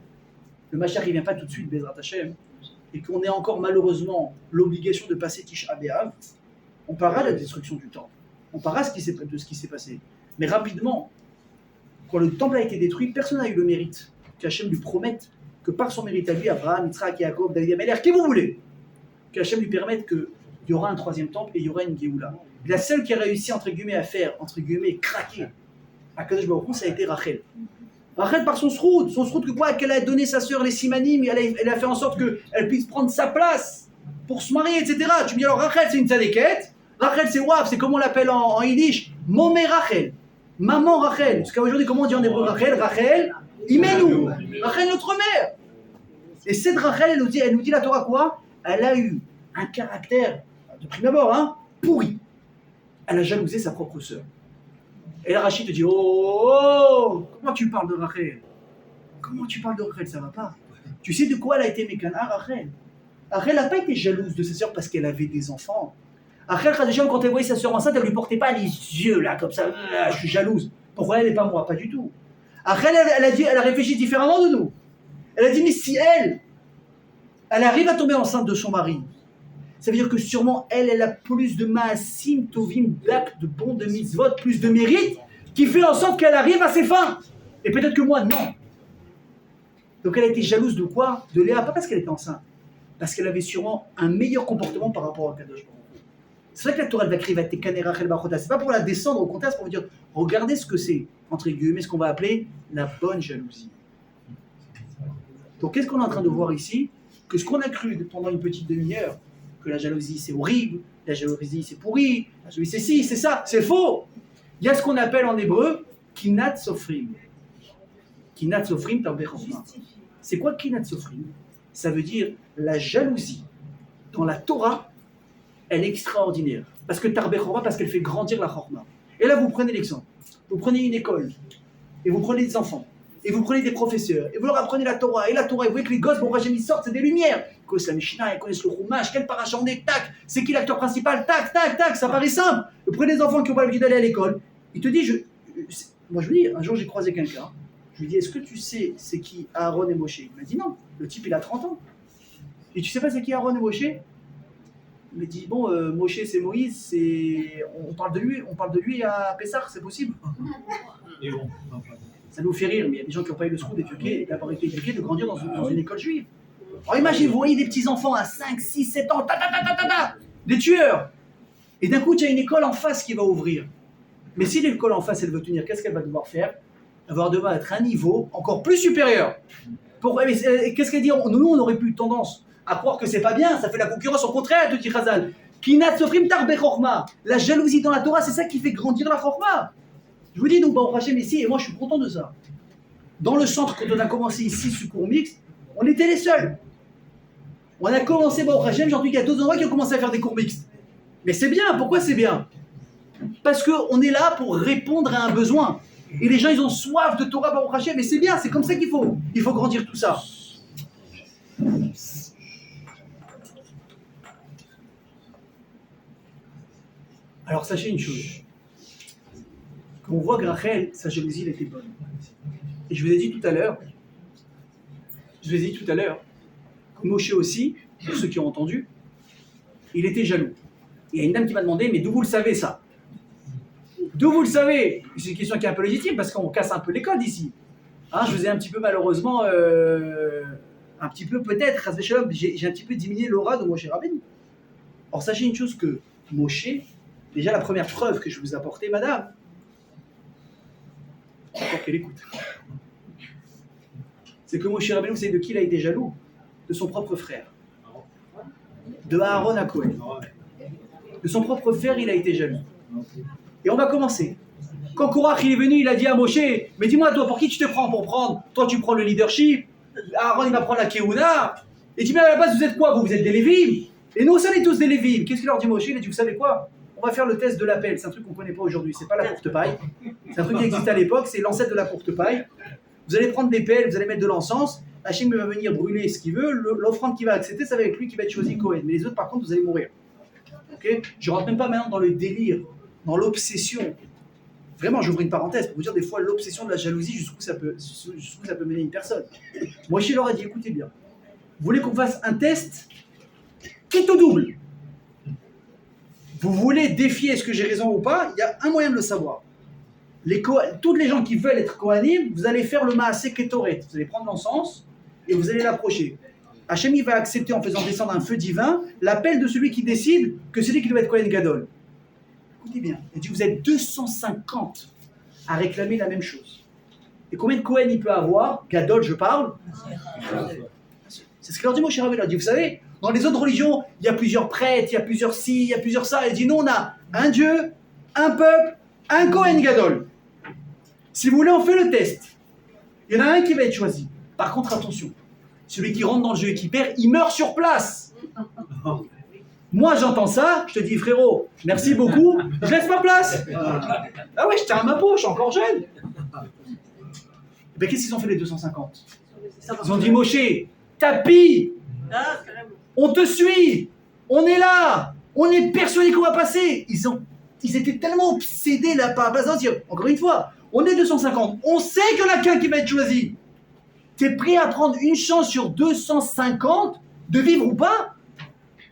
le Mashiach ne vient pas tout de suite, Bezrat Hashem, et qu'on ait encore malheureusement l'obligation de passer Tisha B'Av, on parlera de la destruction du temple. On parlera de ce qui s'est passé. Mais rapidement, quand le temple a été détruit, personne n'a eu le mérite qu'Hachem lui promette que par son mérite à lui, Abraham, Yitzhak, Yaakov, David, Améler, qui vous voulez, qu'Hachem lui permette qu'il y aura un troisième temple et il y aura une Géoula. La seule qui a réussi, entre guillemets, à faire, entre guillemets, craquer à Kadosh Baruch Hu, ça a été Rachel. Rachel par son sroud que quoi, qu'elle a donné sa sœur les Simanim, elle a fait en sorte qu'elle puisse prendre sa place pour se marier, etc. Tu me dis alors Rachel c'est une tzadékette, Rachel c'est waf, c'est comme on l'appelle en yiddish, Momé Rachel, maman Rachel. Jusqu'à aujourd'hui, comment on dit en hébreu Rachel? Rachel, Imenu, Rachel notre mère. Et cette Rachel, elle nous dit la Torah quoi? Elle a eu un caractère, de prime abord, pourri. Elle a jalousé sa propre sœur. Et là, Rachid te dit, oh, comment tu parles de Rachel? Comment tu parles de Rachel? Ça va pas. Tu sais de quoi elle a été mécana, Rachel? Rachel n'a pas été jalouse de sa sœur parce qu'elle avait des enfants. Rachel, quand elle voyait sa sœur enceinte, elle ne lui portait pas les yeux là, comme ça, je suis jalouse. Pourquoi elle n'est pas moi? Pas du tout. Rachel, elle a réfléchi différemment de nous. Elle a dit, mais si elle arrive à tomber enceinte de son mari, ça veut dire que sûrement elle a plus de ma'asim tovim, d'actes de bons, de mitzvot, plus de mérite, qui fait en sorte qu'elle arrive à ses fins. Et peut-être que moi, non. Donc elle a été jalouse de quoi? De Léa, pas parce qu'elle était enceinte, parce qu'elle avait sûrement un meilleur comportement par rapport à Kadosh Baruch Hu. C'est vrai que la Torah va écrire Vatekane Rachel Bachota. C'est pas pour la descendre, au contraire, c'est pour vous dire, regardez ce que c'est, entre guillemets, ce qu'on va appeler la bonne jalousie. Donc qu'est-ce qu'on est en train de voir ici? Que ce qu'on a cru pendant une petite demi-heure, que la jalousie c'est horrible, la jalousie c'est pourri, la jalousie c'est ci, c'est ça, c'est faux. Il y a ce qu'on appelle en hébreu Kinat Sofrim. Kinat Sofrim Tarbeh Chorma. C'est quoi Kinat Sofrim? Ça veut dire la jalousie dans la Torah, elle est extraordinaire. Parce que Tarbeh Chorma, parce qu'elle fait grandir la Chorma. Et là vous prenez l'exemple. Vous prenez une école, et vous prenez des enfants, et vous prenez des professeurs, et vous leur apprenez la Torah, et vous voyez que les gosses, bon, ils sortent, c'est des lumières. Ils connaissent la Mishnah, ils connaissent le Chumash, quel paracha on est, tac, c'est qui l'acteur principal, tac, ça paraît simple. Vous prenez des enfants qui n'ont pas l'habitude d'aller à l'école, il te dit, moi je lui dis, un jour j'ai croisé quelqu'un, je lui dis, est-ce que tu sais c'est qui Aaron et Moshe? Il m'a dit non, le type il a 30 ans. Et tu sais pas c'est qui Aaron et Moshe? Il m'a dit, bon, Moshe c'est Moïse, on parle de lui à Pessah, c'est possible? Et bon, ça nous fait rire, mais il y a des gens qui n'ont pas eu le sroud d'avoir été éduqués, de grandir dans une école juive. Alors imaginez, vous voyez des petits-enfants à 5, 6, 7 ans, des tueurs. Et d'un coup, tu as une école en face qui va ouvrir. Mais si l'école en face, elle veut tenir, qu'est-ce qu'elle va devoir faire? Elle va devoir être à un niveau encore plus supérieur. Qu'est-ce qu'elle dit? Nous, on aurait plus tendance à croire que c'est pas bien, ça fait la concurrence, au contraire, te dit Chazal. Kinat Sofrim Tarbeh Chorma. La jalousie dans la Torah, c'est ça qui fait grandir la Chorma. Je vous dis, nous, Baruch Hashem ici, et moi je suis content de ça. Dans le centre, quand on a commencé ici, ce cours mixte, On était les seuls. On a commencé, bon, Hachem, j'ai entendu qu'il y a d'autres endroits qui ont commencé à faire des cours mixtes. Mais c'est bien, pourquoi c'est bien? Parce qu'on est là pour répondre à un besoin. Et les gens, ils ont soif de Torah, Baruch Hashem, mais c'est bien, c'est comme ça qu'il faut. Il faut grandir tout ça. Alors sachez une chose. Quand on voit que Rachel, sa jalousie, elle était bonne. Et je vous ai dit tout à l'heure, que Moshe aussi, pour ceux qui ont entendu, il était jaloux. Il y a une dame qui m'a demandé, mais d'où vous le savez ça? D'où vous le savez? C'est une question qui est un peu légitime parce qu'on casse un peu les codes ici. Hein, je vous ai un petit peu malheureusement, un petit peu peut-être, j'ai un petit peu diminué l'aura de Moshe Rabbeinu. Or sachez une chose que Moshe, déjà la première preuve que je vous ai apportée, madame, encore qu'elle écoute, c'est que Moshe Rabbeinu, vous savez de qui il a été jaloux? De son propre frère. De Aaron à Cohen. De son propre frère, il a été jaloux. Et on va commencer. Quand Korach il est venu, il a dit à Moshe, mais dis-moi, toi, pour qui tu te prends pour prendre? Toi, tu prends le leadership. Aaron, il va prendre la Keuna. Et tu dis, mais à la base, vous êtes quoi? Vous êtes des Lévim. Et nous, on est tous des Lévim. Qu'est-ce qu'il leur dit Moshe? Il a dit, vous savez quoi? On va faire le test de l'appel. C'est un truc qu'on ne connaît pas aujourd'hui. C'est pas la courte paille. C'est un truc qui existait à l'époque. C'est l'ancêtre de la courte paille. Vous allez prendre des pelles, vous allez mettre de l'encens. Hachem va venir brûler ce qu'il veut. L'offrande qu'il va accepter, ça va être lui qui va être choisi Cohen. Mais les autres, par contre, vous allez mourir. Okay, je ne rentre même pas maintenant dans le délire, dans l'obsession. Vraiment, j'ouvre une parenthèse pour vous dire des fois l'obsession de la jalousie, jusqu'où ça peut mener une personne. Moi, je leur ai dit, écoutez bien, vous voulez qu'on fasse un test quitte au double? Vous voulez défier est-ce que j'ai raison ou pas? Il y a un moyen de le savoir. Toutes les gens qui veulent être Kohanim, vous allez faire le Maaseh Ketoret. Vous allez prendre l'encens et vous allez l'approcher. Hachem va accepter en faisant descendre un feu divin l'appel de celui qui décide que c'est lui qui doit être Kohen Gadol. Écoutez bien, il dit vous êtes 250 à réclamer la même chose. Et combien de Kohen il peut avoir? Gadol, je parle. C'est ce qu'il leur dit Moshe Rabbeinu. Il leur dit vous savez, dans les autres religions, il y a plusieurs prêtres, il y a plusieurs ci, il y a plusieurs ça. Il dit nous on a un Dieu, un peuple, un Kohen Gadol. Si vous voulez, on fait le test. Il y en a un qui va être choisi. Par contre, attention. Celui qui rentre dans le jeu et qui perd, il meurt sur place. Moi, j'entends ça, je te dis, frérot, merci beaucoup, je laisse ma place. Ah ouais, je tiens à ma peau, je suis encore jeune. Ben, qu'est-ce qu'ils ont fait les 250? Ils ont dit, Moshe, tapis, on te suit, on est là, on est persuadé qu'on va passer. Ils étaient tellement obsédés là par la dire, encore une fois, on est 250, on sait qu'il y en a qu'un qui va être choisi. T'es prêt à prendre une chance sur 250 de vivre ou pas?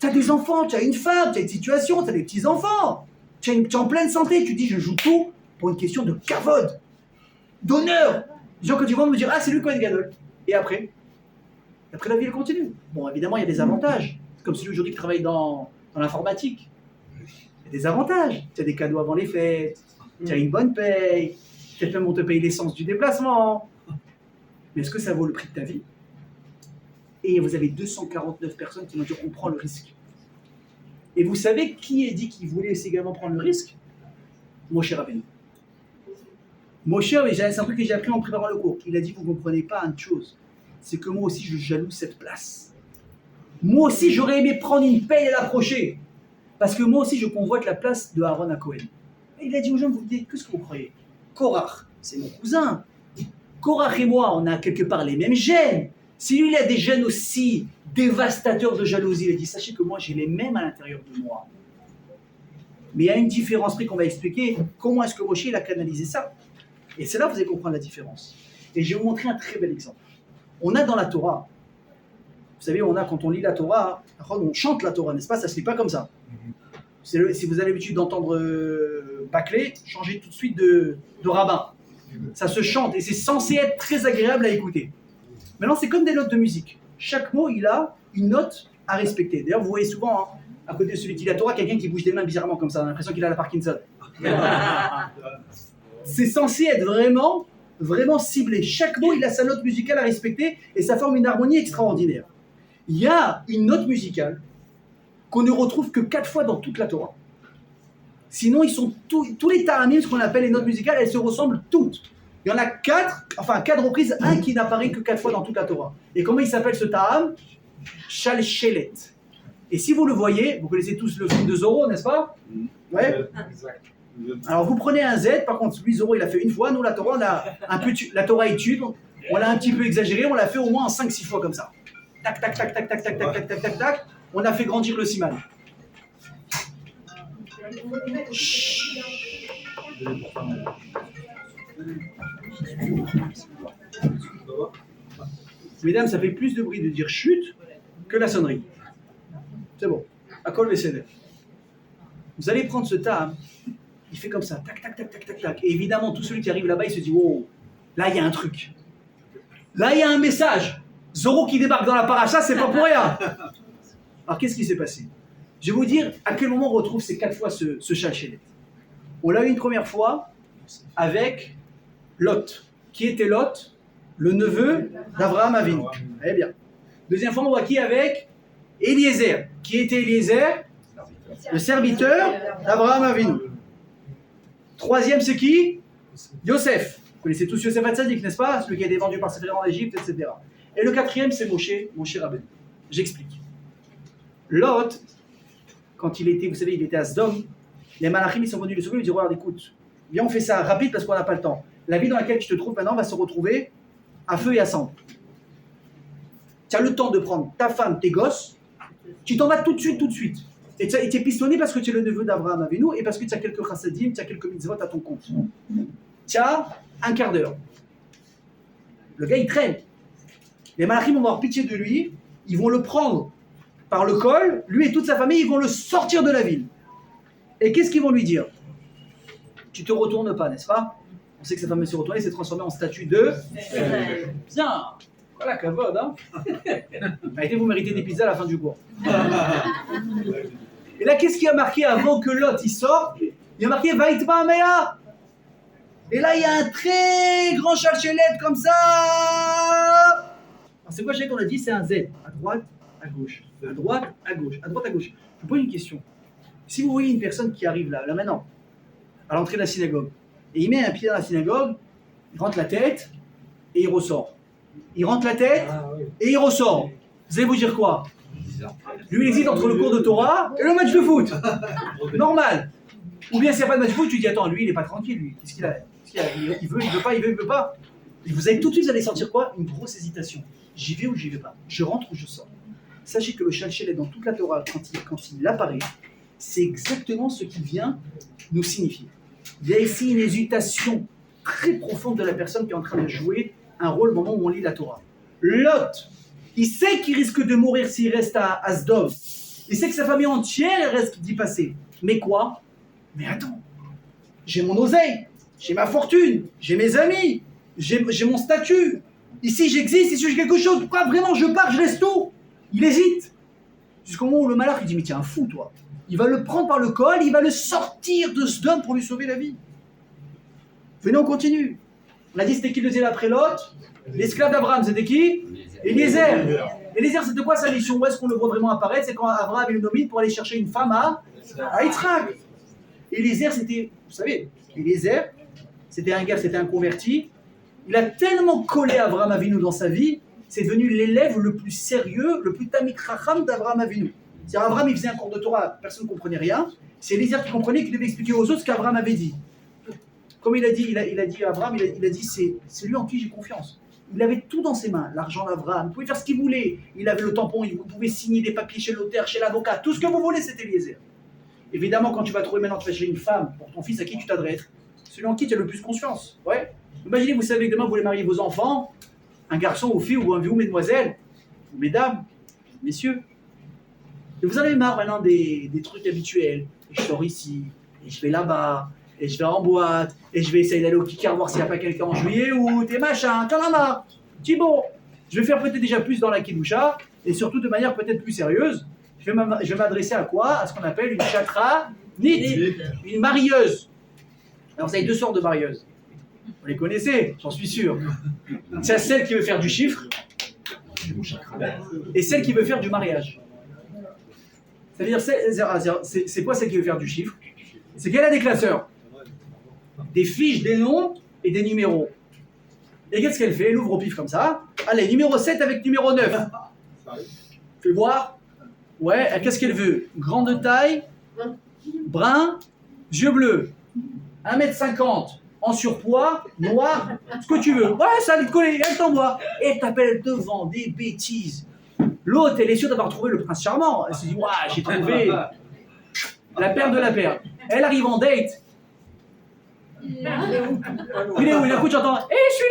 T'as des enfants, t'as une femme, t'as une situation, t'as des petits-enfants. T'es en pleine santé, tu dis je joue tout pour une question de kavod, d'honneur. Les gens quand ils vont me dire ah c'est lui Kohen Gadol. Et après la vie elle continue. Bon évidemment il y a des avantages. C'est comme celui aujourd'hui qui travaille dans l'informatique. Il y a des avantages. Tu as des cadeaux avant les fêtes, tu as une bonne paye, peut-être même on te paye l'essence du déplacement. Mais est-ce que ça vaut le prix de ta vie? Et vous avez 249 personnes qui m'ont dit on prend le risque. Et vous savez qui a dit qu'il voulait également prendre le risque? Moshe Rabbeinu. Moshe, c'est un truc que j'ai appris en préparant le cours. Il a dit vous ne comprenez pas une chose, c'est que moi aussi je jalouse cette place. Moi aussi j'aurais aimé prendre une paye et l'approcher. Parce que moi aussi je convoite la place de Aaron à Cohen. Et il a dit aux gens, vous dites, qu'est-ce que vous croyez? Korach, c'est mon cousin. Korach et moi, on a quelque part les mêmes gènes. Si lui, il a des gènes aussi dévastateurs de jalousie, il a dit, sachez que moi, j'ai les mêmes à l'intérieur de moi. Mais il y a une différence qu'on va expliquer. Comment est-ce que Moshe, il a canalisé ça? Et c'est là que vous allez comprendre la différence. Et je vais vous montrer un très bel exemple. On a dans la Torah, vous savez, quand on lit la Torah, on chante la Torah, n'est-ce pas? Ça ne se lit pas comme ça. Si vous avez l'habitude d'entendre bâcler, changez tout de suite de rabbin. Ça se chante et c'est censé être très agréable à écouter. Maintenant, c'est comme des notes de musique. Chaque mot, il a une note à respecter. D'ailleurs, vous voyez souvent, à côté de celui qui lit la Torah, quelqu'un qui bouge des mains bizarrement comme ça. On a l'impression qu'il a la Parkinson. C'est censé être vraiment, vraiment ciblé. Chaque mot, il a sa note musicale à respecter et ça forme une harmonie extraordinaire. Il y a une note musicale qu'on ne retrouve que 4 fois dans toute la Torah. Sinon, ils sont tous les taramim, ce qu'on appelle les notes musicales, elles se ressemblent toutes. Il Il y en a 4, enfin à 4 reprises, un qui n'apparaît que 4 fois dans toute la Torah. Et comment il s'appelle ce ta'am? Shalchelet. Et si vous le voyez, vous connaissez tous le film de Zorro, n'est-ce pas? Ouais. Alors vous prenez un Z, par contre, lui Zorro il a fait une fois, nous la Torah, on a un peu, la Torah étude, on l'a un petit peu exagéré, on l'a fait au moins en 5-6 fois comme ça. Tac, tac, tac, tac, tac, tac, tac, tac, tac, tac, tac. On a fait grandir le siman. Mesdames, ça fait plus de bruit de dire chute que la sonnerie. C'est bon. À quoi le VCD? Vous allez prendre ce tas, il fait comme ça, tac, tac, tac, tac, tac, tac. Et évidemment, tout celui qui arrive là-bas, il se dit, oh, là, il y a un truc. Là, il y a un message. Zorro qui débarque dans la paracha, c'est pas pour rien. Alors, qu'est-ce qui s'est passé? Je vais vous dire à quel moment on retrouve ces 4 fois ce Shalchelet. On l'a eu une première fois avec Lot. Qui était Lot? Le neveu d'Abraham Avinu. Eh bien. Deuxième fois, on voit qui avec Eliezer. Qui était Eliezer? Le serviteur d'Abraham Avinu. Troisième, c'est qui? Yosef. Vous connaissez tous Yosef Hatzadik, n'est-ce pas? Celui qui a été vendu par ses frères en Égypte, etc. Et le quatrième, c'est Moshe Rabbeinu. J'explique. Lot, quand il était, vous savez, il était à Sdom, les malachim, ils sont venus le sauver, ils lui disent, regarde, écoute, viens, on fait ça rapide parce qu'on n'a pas le temps. La vie dans laquelle tu te trouves maintenant va se retrouver à feu et à sang. Tu as le temps de prendre ta femme, tes gosses, tu t'en vas tout de suite. Et tu es pistonné parce que tu es le neveu d'Abraham Avinu et parce que tu as quelques chassadim, tu as quelques mitzvot à ton compte. Tu as un quart d'heure. Le gars, il traîne. Les malachim vont avoir pitié de lui, ils vont le prendre par le col, lui et toute sa famille, ils vont le sortir de la ville. Et qu'est-ce qu'ils vont lui dire? Tu te retournes pas, n'est-ce pas? On sait que cette femme s'est retournée, s'est transformée en statue de... Bien. Voilà, cavode, hein. Arrêtez, vous méritez des pizzas à la fin du cours. Et là, qu'est-ce qui a marqué avant que Lot il sorte? Il a marqué Vaïtma Améa. Et là, il y a un très grand Shalchelet comme ça. Alors, c'est quoi, qu'on a dit? C'est un Z. À droite, à gauche. À droite, à gauche. À droite, à gauche. Je vous pose une question. Si vous voyez une personne qui arrive là maintenant, à l'entrée de la synagogue, et il met un pied dans la synagogue, il rentre la tête et il ressort. Il rentre la tête et il ressort. Vous allez vous dire quoi? Lui, il hésite entre le cours de Torah et le match de foot. Normal. Ou bien s'il n'y a pas de match de foot, tu dis attends, lui, il n'est pas tranquille, lui. Qu'est-ce qu'il a? Il veut pas, il veut pas. Et vous allez tout de suite, vous allez sentir quoi? Une grosse hésitation. J'y vais ou j'y vais pas? Je rentre ou je sors? Sachez que le Shalchelet dans toute la Torah, quand il apparaît, c'est exactement ce qu'il vient nous signifier. Il y a ici une hésitation très profonde de la personne qui est en train de jouer un rôle au moment où on lit la Torah. Lot, il sait qu'il risque de mourir s'il reste à Sdom. Il sait que sa famille entière risque d'y passer. Mais quoi? Mais attends, j'ai mon oseille, j'ai ma fortune, j'ai mes amis, j'ai mon statut. Ici j'existe, ici j'ai quelque chose. Pourquoi vraiment je pars, je laisse tout? Il hésite. Jusqu'au moment où le malach il dit mais t'es un fou toi. Il va le prendre par le col, il va le sortir de Sdom pour lui sauver la vie. Venez, on continue. On a dit c'était qui le deuxième après Lot? L'esclave d'Abraham, c'était qui? Eliezer. Eliezer, c'était quoi sa mission? Où est-ce qu'on le voit vraiment apparaître? C'est quand Abraham il le nomine pour aller chercher une femme à Yitzhak. Eliezer, c'était, vous savez, Eliezer, c'était un gars, c'était un converti. Il a tellement collé Abraham Avinu dans sa vie, c'est devenu l'élève le plus sérieux, le plus tamid chacham d'Abraham Avinu. C'est-à-dire Abraham, il faisait un cours de Torah, personne ne comprenait rien. C'est Eliezer qui comprenait, qui devait expliquer aux autres ce qu'Abraham avait dit. Comme il a dit, il a dit à Abraham, il a dit c'est lui en qui j'ai confiance. Il avait tout dans ses mains, l'argent d'Abraham, il pouvait faire ce qu'il voulait. Il avait le tampon, il pouvait signer des papiers chez le notaire, chez l'avocat, tout ce que vous voulez, c'était Eliezer. Évidemment, quand tu vas trouver maintenant, tu vas chercher une femme pour ton fils, à qui tu t'adresses? Celui en qui tu as le plus confiance. Ouais. Imaginez, vous savez que demain, vous voulez marier vos enfants, un garçon ou fille, ou un vieux, mesdemoiselles, ou mesdames, messieurs. Et vous en avez marre maintenant des trucs habituels. Et je sors ici, et je vais là-bas, et je vais en boîte, et je vais essayer d'aller au Kikar voir s'il n'y a pas quelqu'un en juillet août, et machin, t'en as marre. Dis bon, je vais faire peut-être déjà plus dans la Kedusha, et surtout de manière peut-être plus sérieuse. Je vais m'adresser à quoi? À ce qu'on appelle une chatra nit, une marieuse. Alors, vous avez deux sortes de marieuses. Vous les connaissez, j'en suis sûr. C'est celle qui veut faire du chiffre, et celle qui veut faire du mariage. C'est-à-dire, c'est quoi celle qui veut faire du chiffre? C'est qu'elle a des classeurs, des fiches, des noms et des numéros. Et qu'est-ce qu'elle fait? Elle ouvre au pif comme ça. Allez, numéro 7 avec numéro 9. Fais voir. Ouais, qu'est-ce qu'elle veut? Grande taille, brun, yeux bleus, 1m50, en surpoids, noir, ce que tu veux. Ouais, ça va te coller, elle t'envoie. Et t'appelle devant des bêtises. L'autre, elle est sûre d'avoir trouvé le prince charmant. Elle se dit, ouais, j'ai trouvé la perle de la perle. Elle arrive en date. Il est où? Il écoute, j'entends, hé, je suis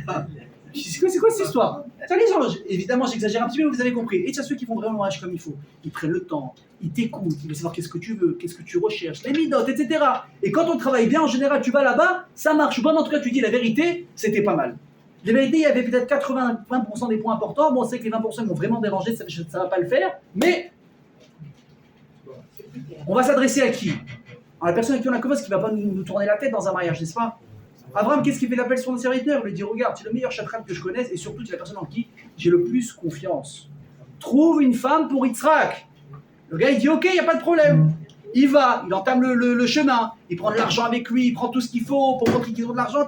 là! C'est quoi cette histoire? Ça, les gens, évidemment, j'exagère un petit peu, mais vous avez compris. Et tu as ceux qui font vraiment l'âge comme il faut. Ils prennent le temps, ils t'écoutent, ils veulent savoir qu'est-ce que tu veux, qu'est-ce que tu recherches, les midotes, etc. Et quand on travaille bien, en général, tu vas là-bas, ça marche. Bon, en tout cas, tu dis la vérité, c'était pas mal. La vérité, il y avait peut-être 80% des points importants. Bon, on sait que les 20% m'ont vraiment dérangé, ça ne va pas le faire. Mais on va s'adresser à qui? Alors, la personne avec qui on a commencé, qui ne va pas nous tourner la tête dans un mariage, n'est-ce pas? Abraham, qu'est-ce qu'il fait l'appel sur le serviteur? Il lui dit, regarde, tu es le meilleur chatran que je connaisse et surtout, tu es la personne en qui j'ai le plus confiance. Trouve une femme pour Yitzhak. Le gars, il dit, ok, il n'y a pas de problème. Il va, il entame le chemin, il prend de l'argent avec lui, il prend tout ce qu'il faut pour montrer qu'ils ont de l'argent,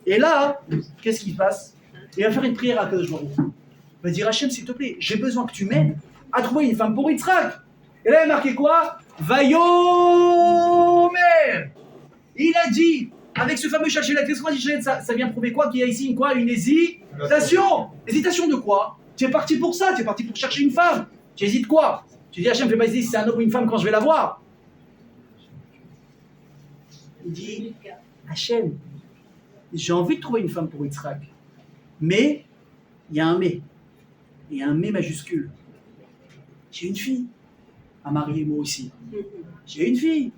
Et là, qu'est-ce qui se passe? Il va faire une prière à Kadosh Baruch Hu. Il va dire, Hachem, s'il te plaît, j'ai besoin que tu m'aides à trouver une femme pour Yitzhak. Et là, il a marqué quoi? Vayomer. Il a dit, avec ce fameux Chachelet, qu'est-ce qu'on dit Chachelet? Ça vient prouver quoi? Qu'il y a ici une hésitation. Hésitation de quoi? Tu es parti pour ça, tu es parti pour chercher une femme. Tu hésites quoi? Tu dis, Hachem, fais pas hésiter si c'est un homme ou une femme quand je vais la voir. Il dit, Hachem, j'ai envie de trouver une femme pour Yitzhak. Mais, il y a un mais. Il y a un mais majuscule. J'ai une fille à marier, moi aussi. J'ai une fille.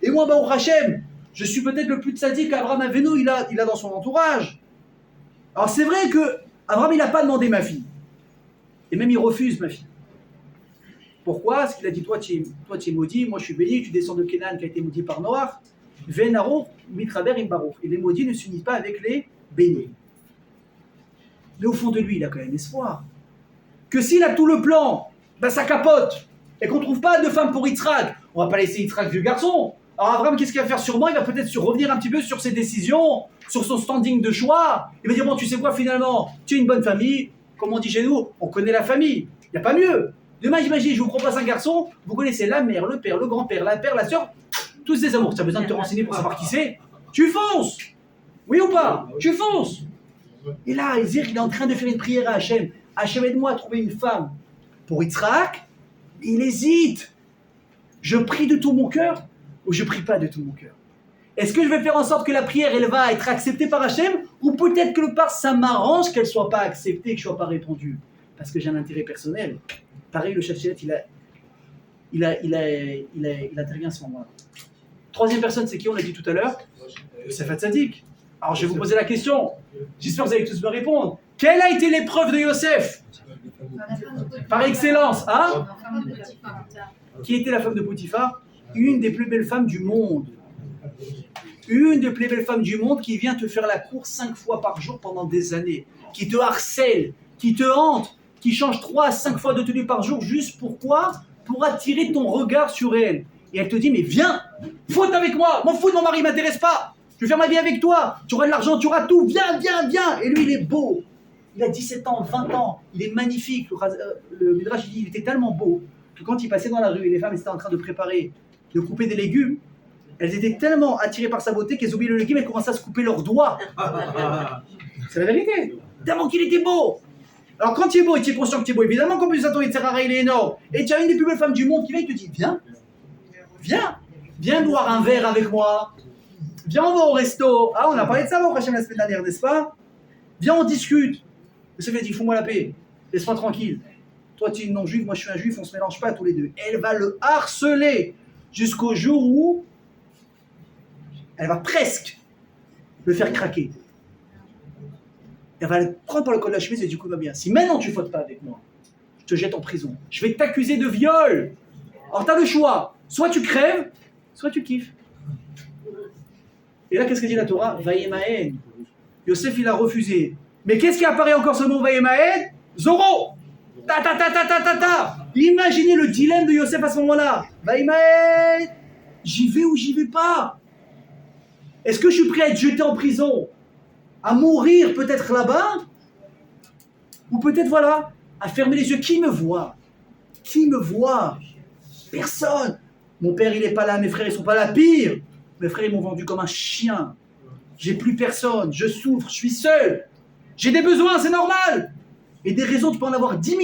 Et moi, Baruch Hachem, je suis peut-être le plus tzaddik qu'Abraham Avenu, il a dans son entourage. Alors c'est vrai que Abraham, il n'a pas demandé ma fille. Et même il refuse ma fille. Pourquoi? Parce qu'il a dit, toi tu es maudit, moi je suis béni, tu descends de Kenan qui a été maudit par Noach. Venaro, mitraber im baruch. Et les maudits ne s'unissent pas avec les bénis. Mais au fond de lui, il a quand même espoir. Que s'il a tout le plan, ben ça capote. Et qu'on ne trouve pas de femme pour Yitzhak. On ne va pas laisser Yitzhak vieux garçon. Alors Abraham, qu'est-ce qu'il va faire sûrement? Il va peut-être revenir un petit peu sur ses décisions, sur son standing de choix. Il va dire, bon, tu sais quoi, finalement, tu es une bonne famille. Comme on dit chez nous, on connaît la famille. Il n'y a pas mieux. Demain, imaginez, je vous propose un garçon, vous connaissez la mère, le père, le grand-père, la père, la sœur, tous des amours. Tu as besoin de te renseigner pour savoir qui c'est. Tu fonces. Oui ou pas? Tu fonces. Et là, Izir, il est en train de faire une prière à Hachem. Hachem, aide-moi à trouver une femme pour Yitzhak. Il hésite. Je prie de tout mon cœur ou je prie pas de tout mon cœur? Est-ce que je vais faire en sorte que la prière, elle va être acceptée par Hachem, ou peut-être que ça m'arrange qu'elle soit pas acceptée, que je sois pas répondue, parce que j'ai un intérêt personnel. Pareil, le Chachelet, il intervient à ce moment-là. Troisième personne, c'est qui? On l'a dit tout à l'heure, Yosef Hatzadik. Alors je vais vous poser la question. J'espère que vous allez tous me répondre. Quelle a été l'épreuve de Yosef? Par excellence, hein? Qui était la femme de Potiphar? Une des plus belles femmes du monde. Une des plus belles femmes du monde qui vient te faire la cour 5 fois par jour pendant des années. Qui te harcèle, qui te hante, qui change 3 à 5 fois de tenue par jour. Juste pourquoi? Pour attirer ton regard sur elle. Et elle te dit, mais viens, faute avec moi. M'en fous de mon mari, il ne m'intéresse pas. Je vais faire ma vie avec toi. Tu auras de l'argent, tu auras tout. Viens, viens, viens. Et lui, il est beau. Il a 17 ans, 20 ans. Il est magnifique. Le Midrash dit, il était tellement beau que quand il passait dans la rue et les femmes étaient en train de préparer, de couper des légumes, elles étaient tellement attirées par sa beauté qu'elles oubliaient le légume et elles commençaient à se couper leurs doigts. C'est la vérité. Tellement qu'il était beau. Alors quand tu es beau et tu es conscient que tu es beau, évidemment qu'en plus ton Yitzhara, il est énorme. Et tu as une des plus belles femmes du monde qui vient et te dit, viens, viens, viens boire un verre avec moi. Viens, on va au resto. Ah, on a parlé de ça, la semaine dernière, n'est-ce pas? Viens, on discute. Le Seigneur dit, fous-moi la paix. Laisse-moi tranquille. Toi, tu es une non-juive, moi, je suis un juif, on ne se mélange pas tous les deux. Elle va le harceler jusqu'au jour où elle va presque le faire craquer. Elle va le prendre par le col de la chemise et du coup, va bien. Si maintenant tu ne fautes pas avec moi, je te jette en prison. Je vais t'accuser de viol. Alors, tu as le choix. Soit tu crèves, soit tu kiffes. Et là, qu'est-ce que dit la Torah? Vayemaen. Yosef, il a refusé. Mais qu'est-ce qui apparaît encore ce mot Vayemaen? Zoro. Ta ta ta ta ta ta ta. Imaginez le dilemme de Yosef à ce moment-là. Vayemaen. J'y vais ou j'y vais pas? Est-ce que je suis prêt à être jeté en prison? à mourir peut-être là-bas, ou peut-être, voilà, à fermer les yeux. Qui me voit? Qui me voit? Personne. Mon père, il n'est pas là, mes frères, ils ne sont pas là. Pire, mes frères, ils m'ont vendu comme un chien. J'ai plus personne, je souffre, je suis seul. J'ai des besoins, c'est normal. Et des raisons, tu peux en avoir 10 000.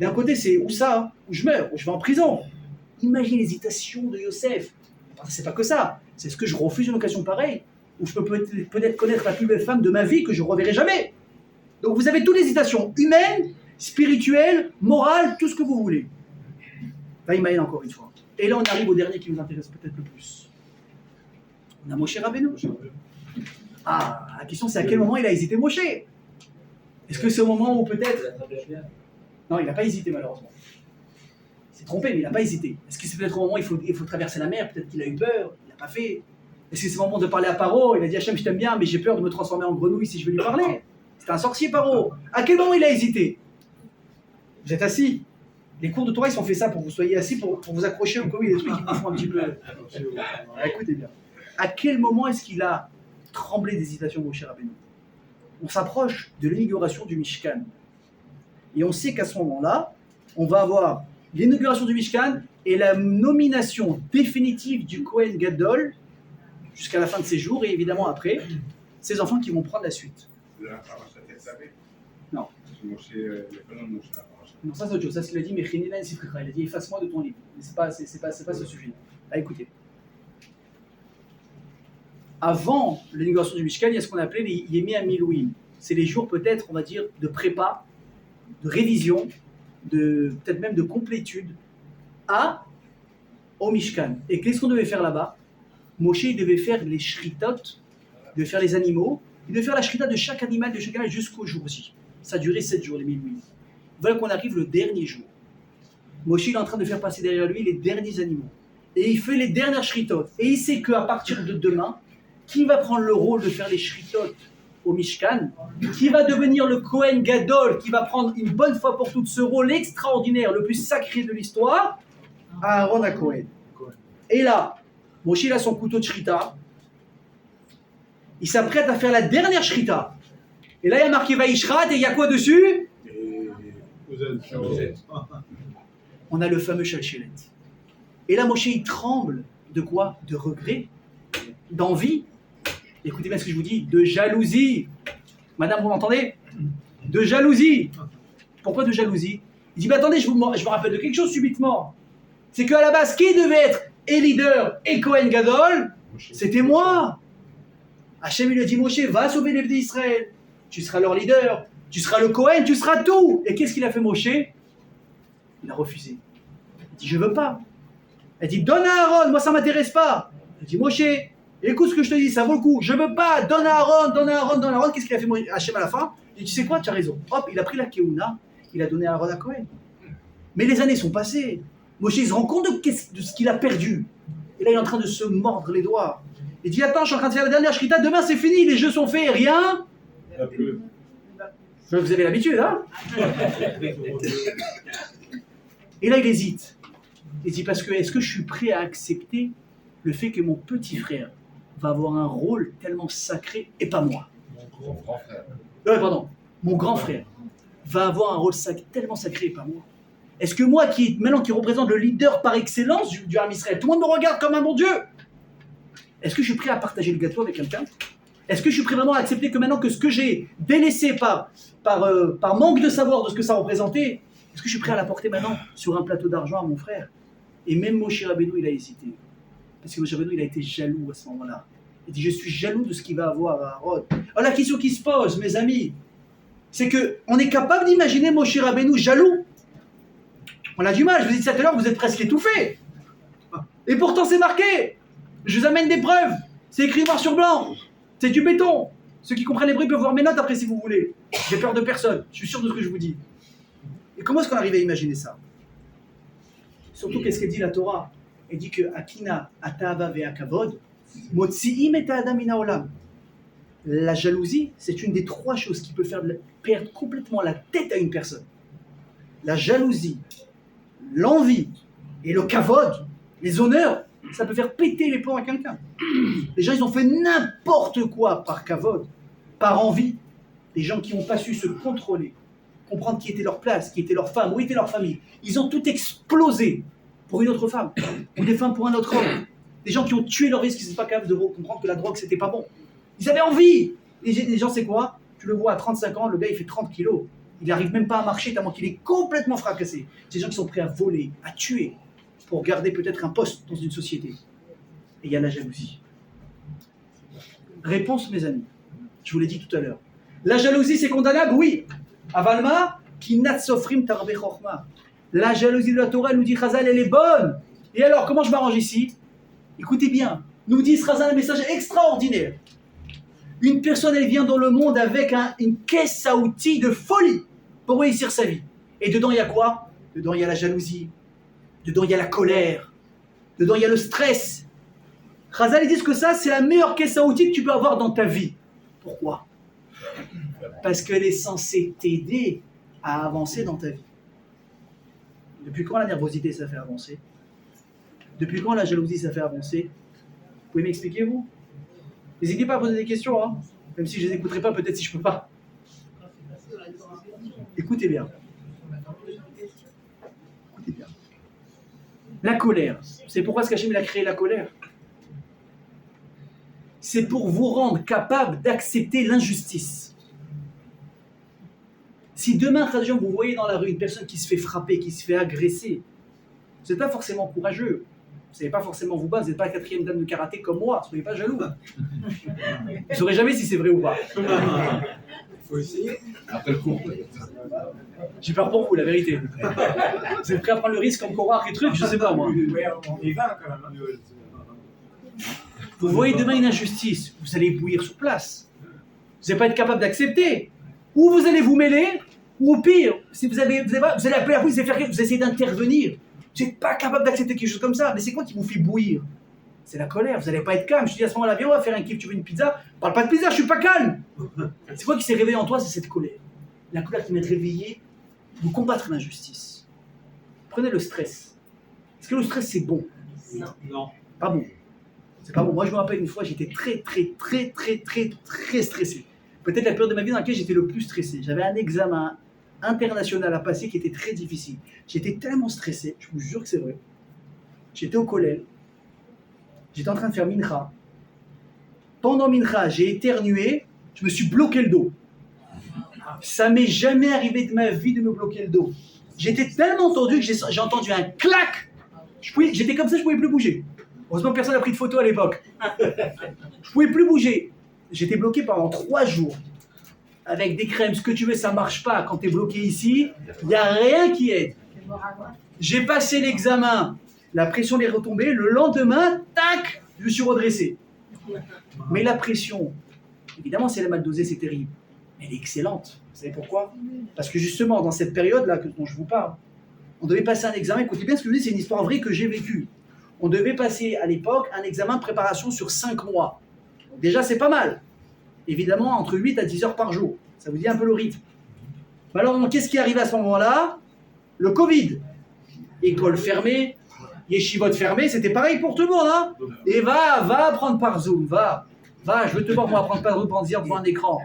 D'un côté, c'est où ça? Où je meurs, où je vais en prison. Imagine l'hésitation de Yosef. Enfin, c'est pas que ça. C'est ce que je refuse une occasion pareille, où je peux peut-être connaître la plus belle femme de ma vie que je ne reverrai jamais. Donc vous avez toute l'hésitation humaine, spirituelle, morale, tout ce que vous voulez. Vaïmaïl encore une fois. Et là, on arrive au dernier qui nous intéresse peut-être le plus. On a Moshe Rabbeinu. Ah, la question c'est à quel moment il a hésité Moshe? Est-ce que c'est au moment où peut-être... Non, il n'a pas hésité malheureusement. Il s'est trompé, mais il n'a pas hésité. Est-ce que c'est peut-être au moment où il faut traverser la mer? Peut-être qu'il a eu peur, il n'a pas fait. Est-ce que c'est au moment de parler à Paro? Il a dit Hachem, je t'aime bien, mais j'ai peur de me transformer en grenouille si je vais lui parler. C'est un sorcier, Paro. À quel moment il a hésité? Vous êtes assis. Les cours de Torah, ils sont faits ça pour que vous soyez assis, pour vous accrocher au cas où il y a des trucs qui vous font un petit peu. Écoutez bien. À quel moment est-ce qu'il a tremblé d'hésitation, Moshe Rabbeinu? On s'approche de l'inauguration du Mishkan. Et on sait qu'à ce moment-là, on va avoir l'inauguration du Mishkan et la nomination définitive du Kohen Gadol jusqu'à la fin de ses jours, et évidemment après, ses enfants qui vont prendre la suite. Non. Non, ça c'est autre chose. Ça, c'est ce qu'il a dit, mais il a dit efface-moi de ton livre. Mais c'est pas ce sujet-là. Là, écoutez. Avant l'inauguration du Mishkan, il y a ce qu'on appelait les Yemei HaMilouim. C'est les jours peut-être, on va dire, de prépa, de révision, peut-être même de complétude au Mishkan. Et qu'est-ce qu'on devait faire là-bas? Moshe, il devait faire les shritot, il devait faire les animaux, il devait faire la shrita de chaque animal jusqu'au jour J. Ça a duré 7 jours, les Milouim. Voilà qu'on arrive le dernier jour. Moshe, il est en train de faire passer derrière lui les derniers animaux. Et il fait les dernières shritot. Et il sait qu'à partir de demain, qui va prendre le rôle de faire les shritot au Mishkan, qui va devenir le Kohen Gadol, qui va prendre une bonne fois pour toutes ce rôle extraordinaire, le plus sacré de l'histoire, Aaron HaKohen. Et là, Moshe il a son couteau de shrita, il s'apprête à faire la dernière shrita. Et là, il y a marqué Vaishrat, et il y a quoi dessus? On a le fameux Shalchelet. Et là, Moshe, il tremble de quoi? De regret, d'envie. Écoutez bien ce que je vous dis, de jalousie. Madame, vous m'entendez? De jalousie. Pourquoi de jalousie? Il dit, mais attendez, je me rappelle de quelque chose subitement. C'est qu'à la base, qui devait être et leader et Kohen Gadol? C'était moi. Hachem lui a dit, Moshe, va sauver les d'Israël. Tu seras leur leader, tu seras le Kohen, tu seras tout. Et qu'est-ce qu'il a fait Moshe? Il a refusé. Il dit, je veux pas. Elle dit, donne à Aaron, moi ça m'intéresse pas. Il dit, Moshe, écoute ce que je te dis, ça vaut le coup. Je veux pas, donne à Aaron, donne à Aaron, donne à Aaron. Qu'est-ce qu'il a fait Hachem à la fin? Il dit, tu sais quoi, tu as raison. Hop, il a pris la Keuna, il a donné à Aaron à Kohen. Mais les années sont passées. Moshe, il se rend compte de ce qu'il a perdu. Et là, il est en train de se mordre les doigts. Il dit, attends, je suis en train de faire la dernière shrita, demain c'est fini, les jeux sont faits, rien. Vous avez l'habitude, hein? Et là, il hésite. Il dit, parce que, est-ce que je suis prêt à accepter le fait que mon petit frère va avoir un rôle tellement sacré, et pas moi? Mon grand frère. Pardon, mon grand frère va avoir un rôle tellement sacré, et pas moi. Est-ce que moi, qui représente le leader par excellence du Ham Israël, tout le monde me regarde comme un bon Dieu? Est-ce que je suis prêt à partager le gâteau avec quelqu'un? Est-ce que je suis prêt vraiment à accepter que maintenant que ce que j'ai délaissé par manque de savoir de ce que ça représentait, est-ce que je suis prêt à l'apporter maintenant sur un plateau d'argent à mon frère? Et même Moshe Rabbeinu, il a hésité. Parce que Moshe Rabbeinu, il a été jaloux à ce moment-là. Il dit, je suis jaloux de ce qu'il va avoir à Aaron. Alors la question qui se pose, mes amis, c'est qu'on est capable d'imaginer Moshe Rabbeinu jaloux. On a du mal, je vous dis tout à l'heure, vous êtes presque étouffés. Et pourtant c'est marqué. Je vous amène des preuves. C'est écrit noir sur blanc. C'est du béton. Ceux qui comprennent l'hébreu peuvent voir mes notes après si vous voulez. J'ai peur de personne. Je suis sûr de ce que je vous dis. Et comment est-ce qu'on arrive à imaginer ça? Surtout, qu'est-ce qu'elle dit la Torah? Elle dit que Akina, Atava ve'akavod, Motsiim et Adam mina olam. La jalousie, c'est une des 3 choses qui peut faire perdre complètement la tête à une personne. La jalousie, l'envie et le kavod, les honneurs, Ça peut faire péter les plombs à quelqu'un. Les gens, ils ont fait n'importe quoi par kavod, par envie. Les gens qui n'ont pas su se contrôler, comprendre qui était leur place, qui était leur femme, où était leur famille. Ils ont tout explosé pour une autre femme, ou des femmes pour un autre homme. Des gens qui ont tué leur vie, qui ne sont pas capables de comprendre que la drogue, c'était pas bon. Ils avaient envie. Et les gens, c'est quoi? Tu le vois à 35 ans, le gars, il fait 30 kilos. Il n'arrive même pas à marcher tellement qu'il est complètement fracassé. C'est des gens qui sont prêts à voler, à tuer, pour garder peut-être un poste dans une société. Et il y a la jalousie. Réponse, mes amis. Je vous l'ai dit tout à l'heure. La jalousie, c'est condamnable? Oui. Avalma, ki natsofrim tarbe chokhma. La jalousie de la Torah, nous dit Chazal, elle est bonne. Et alors, comment je m'arrange ici? Écoutez bien. Nous dit Chazal un message extraordinaire. Une personne, elle vient dans le monde avec une caisse à outils de folie pour réussir sa vie. Et dedans, il y a quoi? Dedans, il y a la jalousie. Dedans, il y a la colère. Dedans, il y a le stress. Chazal, ils disent que ça, c'est la meilleure caisse à outils que tu peux avoir dans ta vie. Pourquoi? Parce qu'elle est censée t'aider à avancer dans ta vie. Depuis quand la nervosité, ça fait avancer? Depuis quand la jalousie, ça fait avancer? Vous pouvez m'expliquer, vous? N'hésitez pas à poser des questions, hein. Même si je ne les écouterai pas, peut-être si je ne peux pas. Écoutez bien. Écoutez bien. La colère. C'est pourquoi Hachem a créé la colère. C'est pour vous rendre capable d'accepter l'injustice. Si demain, vous voyez dans la rue une personne qui se fait frapper, qui se fait agresser, vous n'êtes pas forcément courageux. Vous ne savez pas forcément vous battre, vous n'êtes pas la 4e dame de karaté comme moi, soyez pas jaloux. Vous ne saurez jamais si c'est vrai ou pas. Il faut essayer. Après le cours. J'ai peur pour vous, la vérité. Vous êtes prêts à prendre le risque comme Korach et trucs, je ne sais pas moi. Ouais, on est 20 quand même. Vous voyez demain une injustice, vous allez bouillir sur place. Vous n'allez pas être capable d'accepter. Ou vous allez vous mêler, ou pire, si vous allez appeler la police et vous essayez d'intervenir. Vous n'êtes pas capable d'accepter quelque chose comme ça. Mais c'est quoi qui vous fait bouillir? C'est la colère. Vous n'allez pas être calme. Je te dis à ce moment-là, viens, on va faire un kiff, tu veux une pizza? Parle pas de pizza, je suis pas calme. C'est quoi qui s'est réveillé en toi? C'est cette colère. La colère qui m'est réveillée pour combattre l'injustice. Prenez le stress. Est-ce que le stress c'est bon? Non. Pas bon. C'est pas bon. Moi je me rappelle une fois, j'étais très stressé. Peut-être la période de ma vie dans laquelle j'étais le plus stressé. J'avais un examen international à passer qui était très difficile. J'étais tellement stressé, je vous jure que c'est vrai. J'étais au collège, j'étais en train de faire mincha. Pendant mincha, j'ai éternué, je me suis bloqué le dos. Ça m'est jamais arrivé de ma vie de me bloquer le dos. J'étais tellement tendu que j'ai entendu un clac. J'étais comme ça, je pouvais plus bouger. Heureusement que personne n'a pris de photo à l'époque. Je pouvais plus bouger. J'étais bloqué pendant 3 jours. Avec des crèmes, ce que tu veux, ça marche pas. Quand tu es bloqué ici, il n'y a rien qui aide. J'ai passé l'examen, la pression est retombée. Le lendemain, tac, je me suis redressé. Mais la pression, évidemment, si elle est mal dosée, c'est terrible. Mais elle est excellente. Vous savez pourquoi? Parce que justement, dans cette période-là dont je vous parle, on devait passer un examen. Écoutez bien ce que je vous dis, c'est une histoire vraie que j'ai vécue. On devait passer à l'époque un examen de préparation sur 5 mois. Déjà, c'est pas mal. Évidemment, entre 8 à 10 heures par jour. Ça vous dit un peu le rythme. Alors, qu'est-ce qui arrive à ce moment-là? Le Covid. École fermée, yeshivot fermée, c'était pareil pour tout le monde. Hein, et va apprendre par Zoom, va, je veux te voir, moi, apprendre par Zoom pendant 10 heures devant un écran.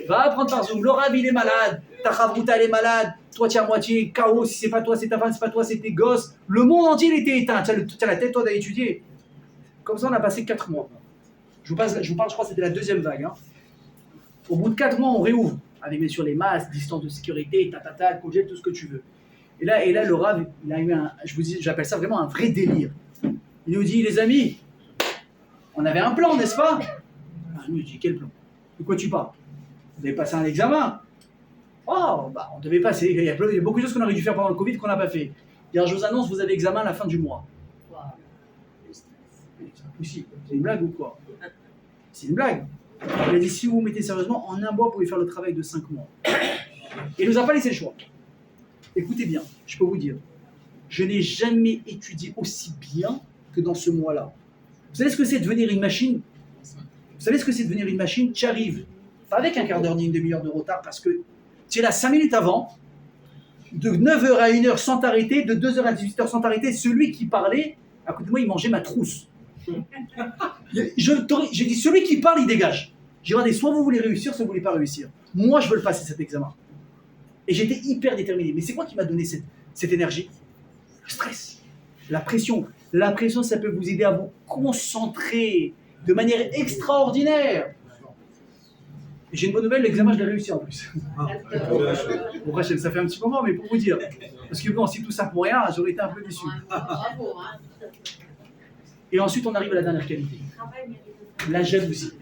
Va apprendre par Zoom. Le Rav, il est malade, ta Chavruta, elle est malade, toi, tu es à moitié chaos, si c'est pas toi, c'est ta femme, c'est pas toi, c'est tes gosses. Le monde entier, il était éteint. Tu as la tête, toi, d'aller étudier. Comme ça, on a passé 4 mois. Je vous parle, je crois que c'était la 2e vague. Hein. Au bout de 4 mois, on réouvre, avec bien sûr les masques, distance de sécurité, le congèle, tout ce que tu veux. Et là, le Rav, il a eu j'appelle ça vraiment un vrai délire. Il nous dit, les amis, on avait un plan, n'est-ce pas? Nous, je dis, quel plan? De quoi tu parles? Vous avez passé un examen? Oh, bah, on devait passer. Il y a beaucoup de choses qu'on aurait dû faire pendant le Covid qu'on n'a pas fait. Alors, je vous annonce, vous avez examen à la fin du mois. C'est impossible. C'est une blague ou quoi? C'est une blague. Il a dit, si vous vous mettez sérieusement, en un mois, vous pouvez faire le travail de 5 mois. Et il ne nous a pas laissé le choix. Écoutez bien, je peux vous dire, je n'ai jamais étudié aussi bien que dans ce mois-là. Vous savez ce que c'est devenir une machine? Vous savez ce que c'est devenir une machine? Tu arrives, pas avec un quart d'heure ni une demi-heure de retard, parce que tu es là 5 minutes avant, de 9h à 1h sans t'arrêter, de 2h à 18h sans t'arrêter. Celui qui parlait, À côté de moi, il mangeait ma trousse. J'ai dit, celui qui parle, il dégage. J'ai regardé, soit vous voulez réussir, soit vous voulez pas réussir. Moi, je veux le passer cet examen. Et j'étais hyper déterminé. Mais c'est quoi qui m'a donné cette énergie? Le stress, la pression. La pression, ça peut vous aider à vous concentrer de manière extraordinaire. Et j'ai une bonne nouvelle, l'examen, je l'ai réussi en plus. Bon, Rachel, ça fait un petit moment, mais pour vous dire. Parce que bon, si tout ça pour rien, j'aurais été un peu déçu. Bravo, hein. Et ensuite, on arrive à la dernière qualité. La jalousie.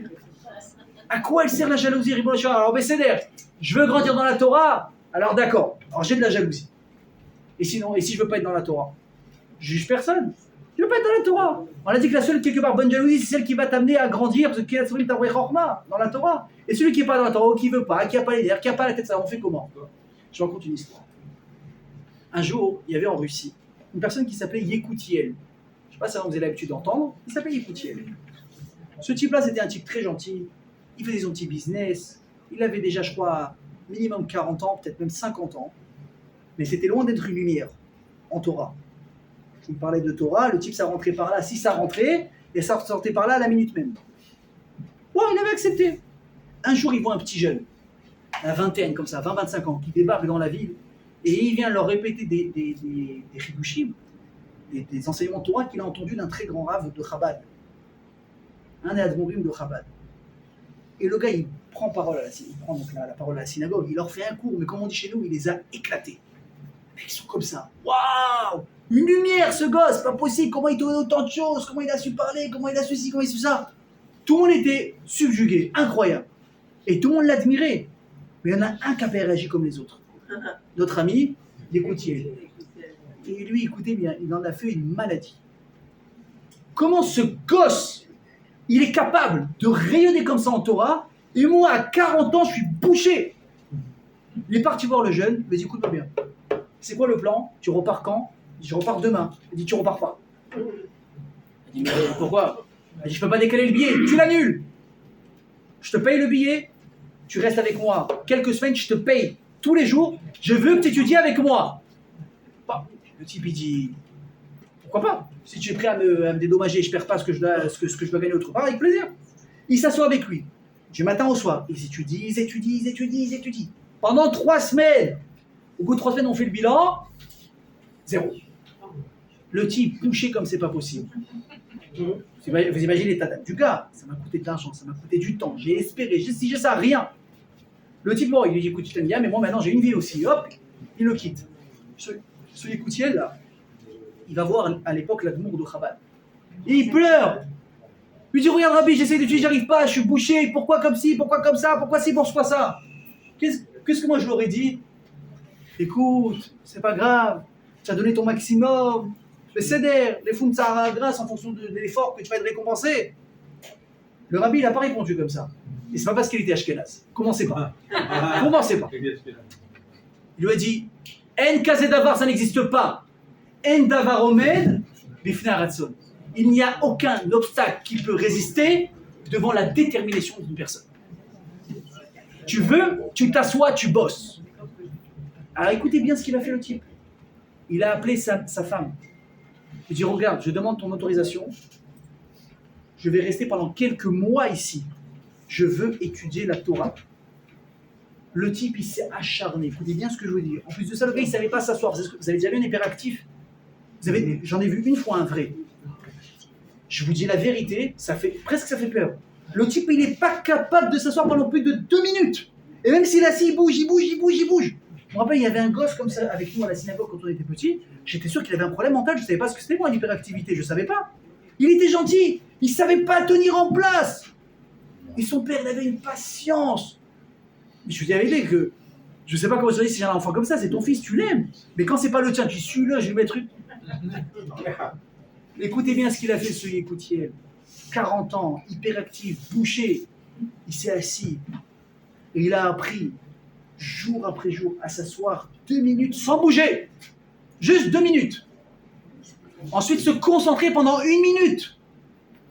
À quoi elle sert la jalousie, Ribono Shel Olam? Alors, Besséder, je veux grandir dans la Torah, alors d'accord. Alors, j'ai de la jalousie. Et sinon, et si je veux pas être dans la Torah? Je juge personne. Je veux pas être dans la Torah. On a dit que la seule, quelque part, bonne jalousie, c'est celle qui va t'amener à grandir, parce qu'il y a dans la Torah. Et celui qui n'est pas dans la Torah, ou qui veut pas, qui n'a pas les nerfs, qui n'a pas la tête, ça, on fait comment? Je vous raconte une histoire. Un jour, il y avait en Russie une personne qui s'appelait Yekoutiel. Je ne sais pas si vous avez l'habitude d'entendre, il s'appelait Yekoutiel. Ce type-là, c'était un type très gentil. Il faisait son petit business. Il avait déjà, je crois, minimum 40 ans, peut-être même 50 ans. Mais c'était loin d'être une lumière en Torah. Je vous parlais de Torah, le type, ça rentrait par là, si ça rentrait, et ça sortait par là à la minute même. Bon, il avait accepté. Un jour, il voit un petit jeune, à vingtaine, comme ça, 20-25 ans, qui débarque dans la ville, et il vient leur répéter des chidushim, des enseignements de Torah qu'il a entendus d'un très grand rave de Chabad. Un des admorim de Chabad. Et le gars, il prend parole il prend donc la parole à la synagogue, il leur fait un cours, mais comme on dit chez nous, il les a éclatés. Ils sont comme ça. Waouh! Une lumière, ce gosse, pas possible. Comment il tournait autant de choses? Comment il a su parler? Comment il a su ci? Comment il a su ça? Tout le monde était subjugué, incroyable. Et tout le monde l'admirait. Mais il y en a un qui n'a pas réagi comme les autres. Notre ami, Yekoutiel. Et lui, écoutez bien, il en a fait une maladie. Comment ce gosse, il est capable de rayonner comme ça en Torah, et moi, à 40 ans, je suis bouché. Il est parti voir le jeune, il lui a dit, écoute-moi bien. C'est quoi le plan? Tu repars quand? Il dit, je repars demain. Il dit, tu repars pas. Il dit, mais pourquoi? Il dit, je peux pas décaler le billet. Tu l'annules. Je te paye le billet. Tu restes avec moi. Quelques semaines, je te paye tous les jours. Je veux que tu étudies avec moi. Le type, il dit, pourquoi pas? Si tu es prêt à me dédommager, je perds pas ce que je dois gagner autre part, avec plaisir. Il s'assoit avec lui. Du matin au soir. Ils étudient. Pendant 3 semaines. Au bout de 3 semaines, on fait le bilan. 0. Le type couché comme c'est pas possible. Vous imaginez l'état d'âme du gars. Ça m'a coûté de l'argent, ça m'a coûté du temps. J'ai espéré, si j'ai ça, rien. Le type, bon, il lui dit, écoute, tu t'aimes bien, mais moi maintenant j'ai une vie aussi. Hop, il le quitte. Ce Yekoutiel, là, il va voir à l'époque l'admour de Chabad. Et il pleure. Il lui dit, regarde Rabbi, j'essaie d'étudier, j'arrive pas, je suis bouché. Pourquoi comme ci, pourquoi comme ça, pourquoi ci, pourquoi ça? Qu'est-ce que moi je leur ai dit? Écoute, c'est pas grave, tu as donné ton maximum, le céder, les fous de sa grâce en fonction de l'effort que tu vas être récompensé. Le rabbi, il n'a pas répondu comme ça. Et c'est pas parce qu'il était ashkenaz. Commencez pas. Il lui a dit, En kazé davar, ça n'existe pas. En davar omed, bifnei haratson. Il n'y a aucun obstacle qui peut résister devant la détermination d'une personne. Tu veux, tu t'assois, tu bosses. Alors écoutez bien ce qu'il a fait le type. Il a appelé sa femme. Il dit, regarde, je demande ton autorisation. Je vais rester pendant quelques mois ici. Je veux étudier la Torah. Le type, il s'est acharné. Écoutez bien ce que je vous dis. En plus de ça, le gars, il ne savait pas s'asseoir. Vous avez déjà vu un hyperactif? J'en ai vu une fois un vrai. Je vous dis la vérité, ça fait peur. Le type, il n'est pas capable de s'asseoir pendant plus de 2 minutes. Et même s'il est assis, il bouge. Je me rappelle, il y avait un gosse comme ça avec nous à la synagogue quand on était petit. J'étais sûr qu'il avait un problème mental. Je ne savais pas ce que c'était moi l'hyperactivité. Je ne savais pas. Il était gentil. Il ne savait pas tenir en place. Et son père, il avait une patience. Mais je vous dis la vérité que je ne sais pas comment se dit si j'ai un enfant comme ça. C'est ton fils, tu l'aimes. Mais quand c'est pas le tien, tu suis-le, je vais mettre une. Écoutez bien ce qu'il a fait, ce Yekoutiel. 40 ans, hyperactif, bouché. Il s'est assis. Et il a appris, jour après jour, à s'asseoir 2 minutes sans bouger. Juste 2 minutes. Ensuite, se concentrer pendant 1 minute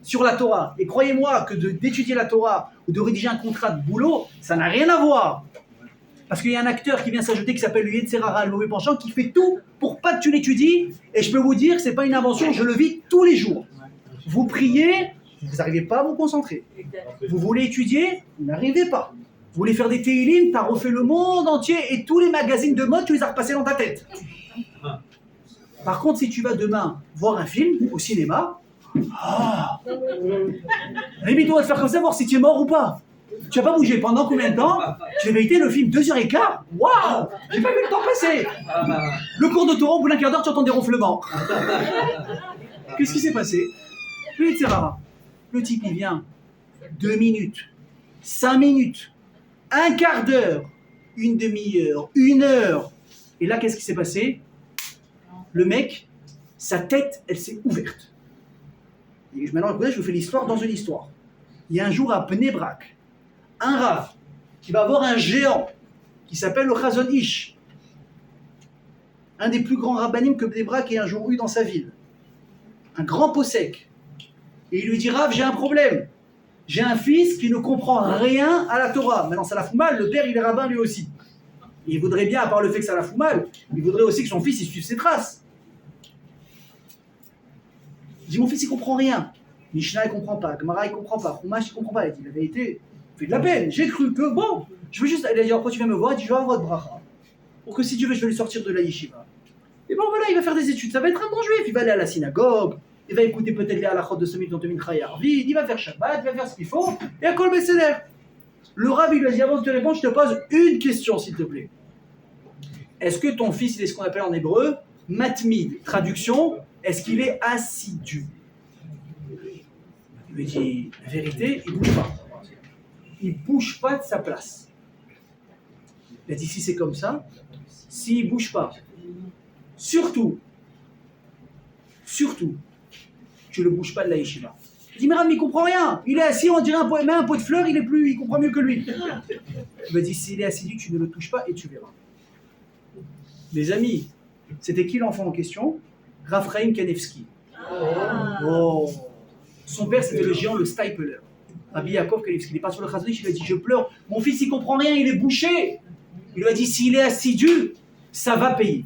sur la Torah. Et croyez-moi que d'étudier la Torah ou de rédiger un contrat de boulot, ça n'a rien à voir. Parce qu'il y a un acteur qui vient s'ajouter qui s'appelle le Yetzer Hara, le mauvais penchant, qui fait tout pour pas que tu l'étudies. Et je peux vous dire, c'est pas une invention, je le vis tous les jours. Vous priez, vous n'arrivez pas à vous concentrer. Vous voulez étudier, vous n'arrivez pas. Vous voulez faire des télim, tu as refait le monde entier et tous les magazines de mode, tu les as repassés dans ta tête. Par contre, si tu vas demain voir un film au cinéma, limite, on va te faire comme ça, voir si tu es mort ou pas. Tu n'as pas bougé pendant combien de temps? J'ai vérité le film 2h15. Waouh! J'ai pas vu le temps passer. Le cours de Torah, au bout d'un quart d'heure, tu entends des ronflements. Qu'est-ce qui s'est passé? C'est rare. Le type, il vient 2 minutes, 5 minutes, un quart d'heure, une demi-heure, 1 heure. Et là, qu'est-ce qui s'est passé? Le mec, sa tête, elle s'est ouverte. Et maintenant, je vous fais l'histoire dans une histoire. Il y a un jour à Bnei Brak, un rav qui va voir un géant qui s'appelle le Chazon Ish, un des plus grands rabbanim que Bnei Brak ait un jour eu dans sa ville. Un grand possèque. Et il lui dit, Rav, j'ai un problème. J'ai un fils qui ne comprend rien à la Torah. Maintenant, ça la fout mal, le père, il est rabbin lui aussi. Et il voudrait bien, à part le fait que ça la fout mal, il voudrait aussi que son fils, il suive ses traces. Il dit, mon fils, il comprend rien. Mishnah, il comprend pas. Gemara, il comprend pas. Chumash, il comprend pas. Il dit, la vérité, fait de la peine. J'ai cru que, bon, je veux juste... Il a dit, pourquoi tu viens me voir? Il dit, je veux avoir votre bracha. Pour que si Dieu veut, je vais le sortir de la yeshiva. Et bon, voilà, il va faire des études. Ça va être un bon juif. Il va aller à la synagogue. Il va écouter peut-être les halachot de Somit dont Arvid, il va faire Shabbat, il va faire ce qu'il faut, et à Kol Besséder. Le Rav, il lui a dit, avant de te répondre, je te pose une question, s'il te plaît. Est-ce que ton fils, il est ce qu'on appelle en hébreu, matmid, traduction, est-ce qu'il est assidu? Il lui dit, la vérité, il ne bouge pas. Il ne bouge pas de sa place. Il a dit, si c'est comme ça, s'il ne bouge pas, surtout, tu ne le bouges pas de la yeshiva. Il dit, mais Rav, il ne comprend rien. Il est assis, on dirait un pot de fleurs, il comprend mieux que lui. Il m'a dit, s'il est assidu, tu ne le touches pas et tu verras. Les amis, c'était qui l'enfant en question? Raphaël Kanevski. Oh. Son père, c'était le géant, le Stipler. Rabbi Yaakov Kanevski. Il est parti sur le Chazon Ish, il lui a dit, je pleure, mon fils, il ne comprend rien, il est bouché. Il lui a dit, s'il est assidu, ça va payer.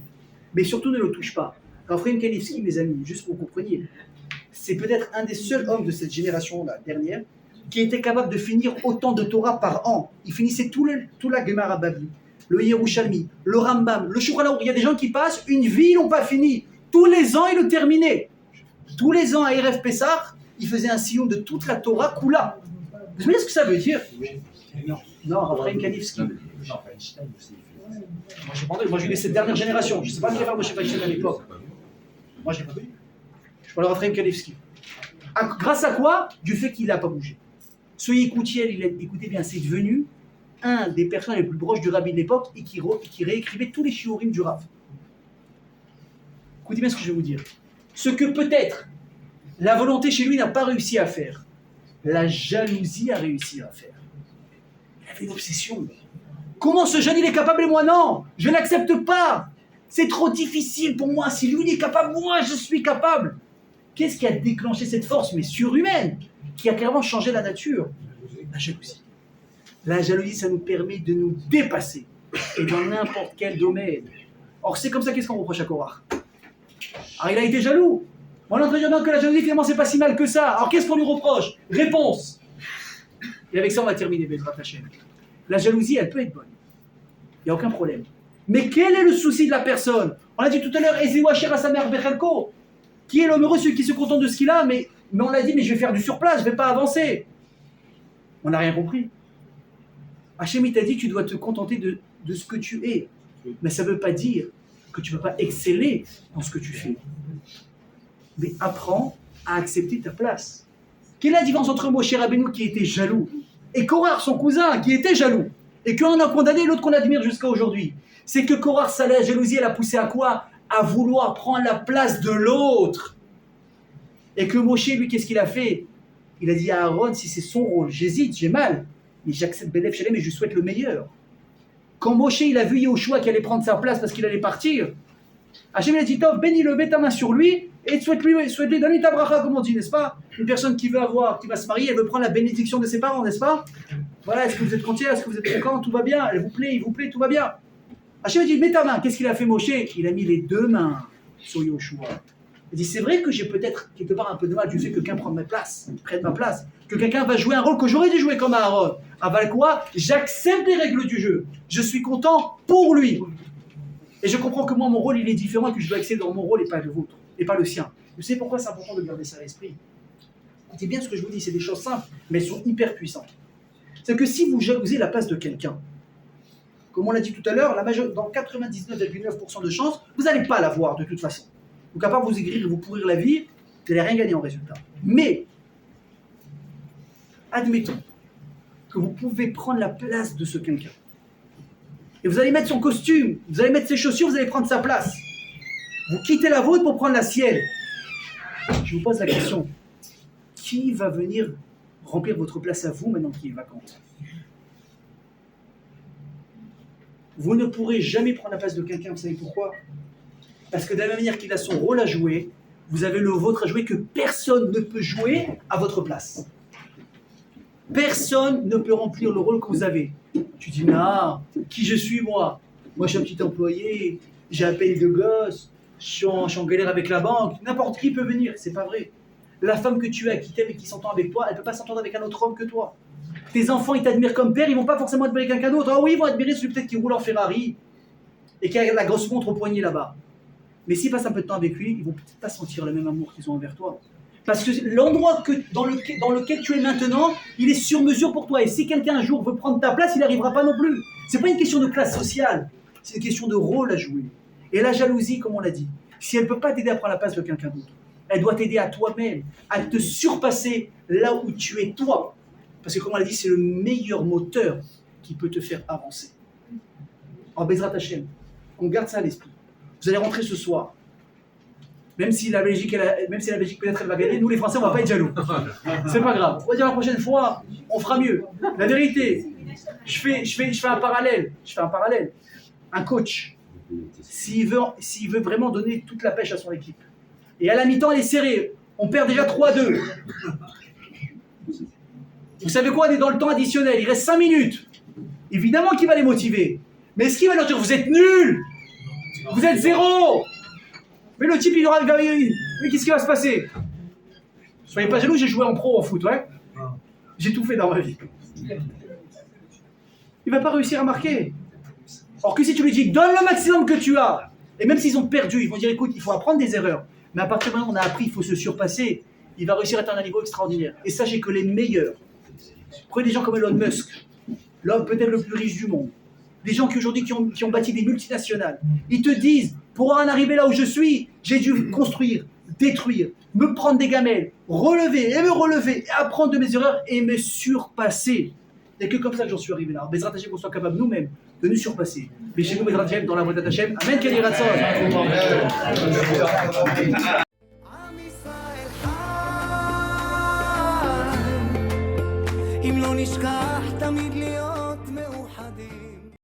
Mais surtout, ne le touche pas. Raphaël Kanevski, mes amis, juste pour que vous compreniez, c'est peut-être un des seuls hommes de cette génération-là, dernière, qui était capable de finir autant de Torah par an. Il finissait tout la Gemara Babli, le Yerushalmi, le Rambam, le Shulchan Aruch. Il y a des gens qui passent une vie, ils n'ont pas fini. Tous les ans, ils le terminaient. Tous les ans, à Erev Pessah, il faisait un sillon de toute la Torah Kula. Vous savez ce que ça veut dire? Non, Raphaël Kanevski. Moi, j'ai eu cette dernière génération. Je ne sais pas ce qu'il y avait Moshe Feinstein à l'époque. Moi, je n'ai pas vu. Je parle de Raphaël Kanevski. Grâce à quoi? Du fait qu'il n'a pas bougé. Soyez écoutez bien, c'est devenu un des personnes les plus proches du rabbi de l'époque et qui réécrivait tous les shiurim du Rav. Écoutez bien ce que je vais vous dire. Ce que peut-être la volonté chez lui n'a pas réussi à faire, la jalousie a réussi à faire. Il avait une obsession. Comment ce jeune il est capable et moi non? Je n'accepte pas. C'est trop difficile pour moi. Si lui il est capable, moi je suis capable. Qu'est-ce qui a déclenché cette force, mais surhumaine, qui a clairement changé la nature? La jalousie. La jalousie, ça nous permet de nous dépasser, et dans n'importe quel domaine. Or, c'est comme ça, qu'est-ce qu'on reproche à Korach? Alors, il a été jaloux. On est en train de dire que la jalousie, finalement, c'est pas si mal que ça. Alors, qu'est-ce qu'on lui reproche? Réponse. Et avec ça, on va terminer, Bezrat Hashem. La jalousie, elle peut être bonne. Il n'y a aucun problème. Mais quel est le souci de la personne? On a dit tout à l'heure, Eziwacher à sa mère Bechelko. Qui est l'homme heureux, celui qui se contente de ce qu'il a, mais on l'a dit, mais je vais faire du surplace, je ne vais pas avancer. On n'a rien compris. Hachem, il t'a dit, tu dois te contenter de ce que tu es. Mais ça ne veut pas dire que tu ne peux pas exceller dans ce que tu fais. Mais apprends à accepter ta place. Quelle est la différence entre Moshe Rabbeinu qui était jaloux et Korach, son cousin, qui était jaloux, et qu'on a condamné l'autre qu'on admire jusqu'à aujourd'hui? C'est que Korach, ça, la jalousie, elle a poussé à quoi? À vouloir prendre la place de l'autre. Et que Moshe, lui, qu'est-ce qu'il a fait? Il a dit à Aaron, si c'est son rôle, j'hésite, j'ai mal, mais j'accepte Bélef Shalem et je lui souhaite le meilleur. Quand Moshe, il a vu Yehoshua qui allait prendre sa place parce qu'il allait partir, Hachem il a dit, Tov, bénis-le, mets ta main sur lui et souhaite-lui, donne-lui ta bracha, comme on dit, n'est-ce pas? Une personne qui veut qui va se marier, elle veut prendre la bénédiction de ses parents, n'est-ce pas? Voilà, est-ce que vous êtes content? Est-ce que vous êtes content? Tout va bien? Elle vous plaît, il vous plaît, tout va bien. Hachem dit, mets ta main. Qu'est-ce qu'il a fait Moshe? Il a mis les deux mains sur Yoshua. Il dit, c'est vrai que j'ai peut-être quelque part un peu de mal du fait que quelqu'un prenne ma place, que quelqu'un va jouer un rôle que j'aurais dû jouer comme Aaron. Avec quoi? J'accepte les règles du jeu. Je suis content pour lui. Et je comprends que moi, mon rôle, il est différent et que je dois accéder dans mon rôle et pas le vôtre, et pas le sien. Vous savez pourquoi c'est important de garder ça à l'esprit? Écoutez bien ce que je vous dis, c'est des choses simples, mais elles sont hyper puissantes. C'est que si vous jalousez la place de quelqu'un, comme on l'a dit tout à l'heure, dans 99,9% de chances, vous n'allez pas l'avoir de toute façon. Donc à part vous aigrir et vous pourrir la vie, vous n'allez rien gagner en résultat. Mais, admettons que vous pouvez prendre la place de ce quelqu'un. Et vous allez mettre son costume, vous allez mettre ses chaussures, vous allez prendre sa place. Vous quittez la vôtre pour prendre la sienne. Je vous pose la question, qui va venir remplir votre place à vous maintenant qu'il est vacante? Vous ne pourrez jamais prendre la place de quelqu'un, vous savez pourquoi? Parce que de la même manière qu'il a son rôle à jouer, vous avez le vôtre à jouer que personne ne peut jouer à votre place. Personne ne peut remplir le rôle que vous avez. Tu dis, non, qui je suis moi? Moi je suis un petit employé, j'ai un paye de gosse, je suis en galère avec la banque, n'importe qui peut venir, c'est pas vrai. La femme que tu as, qui t'aime et qui s'entend avec toi, elle ne peut pas s'entendre avec un autre homme que toi. Tes enfants, ils t'admirent comme père, ils ne vont pas forcément admirer quelqu'un d'autre. Ah oui, ils vont admirer celui peut-être qui roule en Ferrari et qui a la grosse montre au poignet là-bas. Mais s'ils passent un peu de temps avec lui, ils ne vont peut-être pas sentir le même amour qu'ils ont envers toi. Parce que l'endroit dans lequel tu es maintenant, il est sur mesure pour toi. Et si quelqu'un un jour veut prendre ta place, il n'y arrivera pas non plus. Ce n'est pas une question de classe sociale, c'est une question de rôle à jouer. Et la jalousie, comme on l'a dit, si elle ne peut pas t'aider à prendre la place de quelqu'un d'autre, elle doit t'aider à toi-même, à te surpasser là où tu es toi. Parce que comme on l'a dit, c'est le meilleur moteur qui peut te faire avancer. En Bezrat Hashem, qu'on garde ça à l'esprit. Vous allez rentrer ce soir. Même si la Belgique peut-être elle va gagner, nous les Français on va pas être jaloux. C'est pas grave. On va dire la prochaine fois, on fera mieux. La vérité, je fais un parallèle. Un coach, s'il veut vraiment donner toute la pêche à son équipe, et à la mi-temps elle est serrée, on perd déjà 3-2. Vous savez quoi, on est dans le temps additionnel, il reste 5 minutes. Évidemment qu'il va les motiver. Mais est-ce qu'il va leur dire vous êtes nuls? Vous êtes zéro? Mais le type, mais qu'est-ce qui va se passer? Soyez pas jaloux, j'ai joué en pro en foot, ouais. J'ai tout fait dans ma vie. Il va pas réussir à marquer. Or que si tu lui dis, donne le maximum que tu as, et même s'ils ont perdu, ils vont dire, écoute, il faut apprendre des erreurs. Mais à partir du moment où on a appris, il faut se surpasser, il va réussir à atteindre un niveau extraordinaire. Et sachez que les meilleurs, prenez des gens comme Elon Musk, l'homme peut-être le plus riche du monde, des gens qui aujourd'hui qui ont bâti des multinationales, ils te disent, pour en arriver là où je suis, j'ai dû construire, détruire, me prendre des gamelles, relever et me relever, et apprendre de mes erreurs et me surpasser. Il n'y a que comme ça que j'en suis arrivé là. Bezrat Hashem, qu'on soit capable nous-mêmes de nous surpasser. Mais chez nous, Bezrat Hashem, dans la voie d'Hashem, Amen, Kali Ratzon. אם לא נשכח תמיד להיות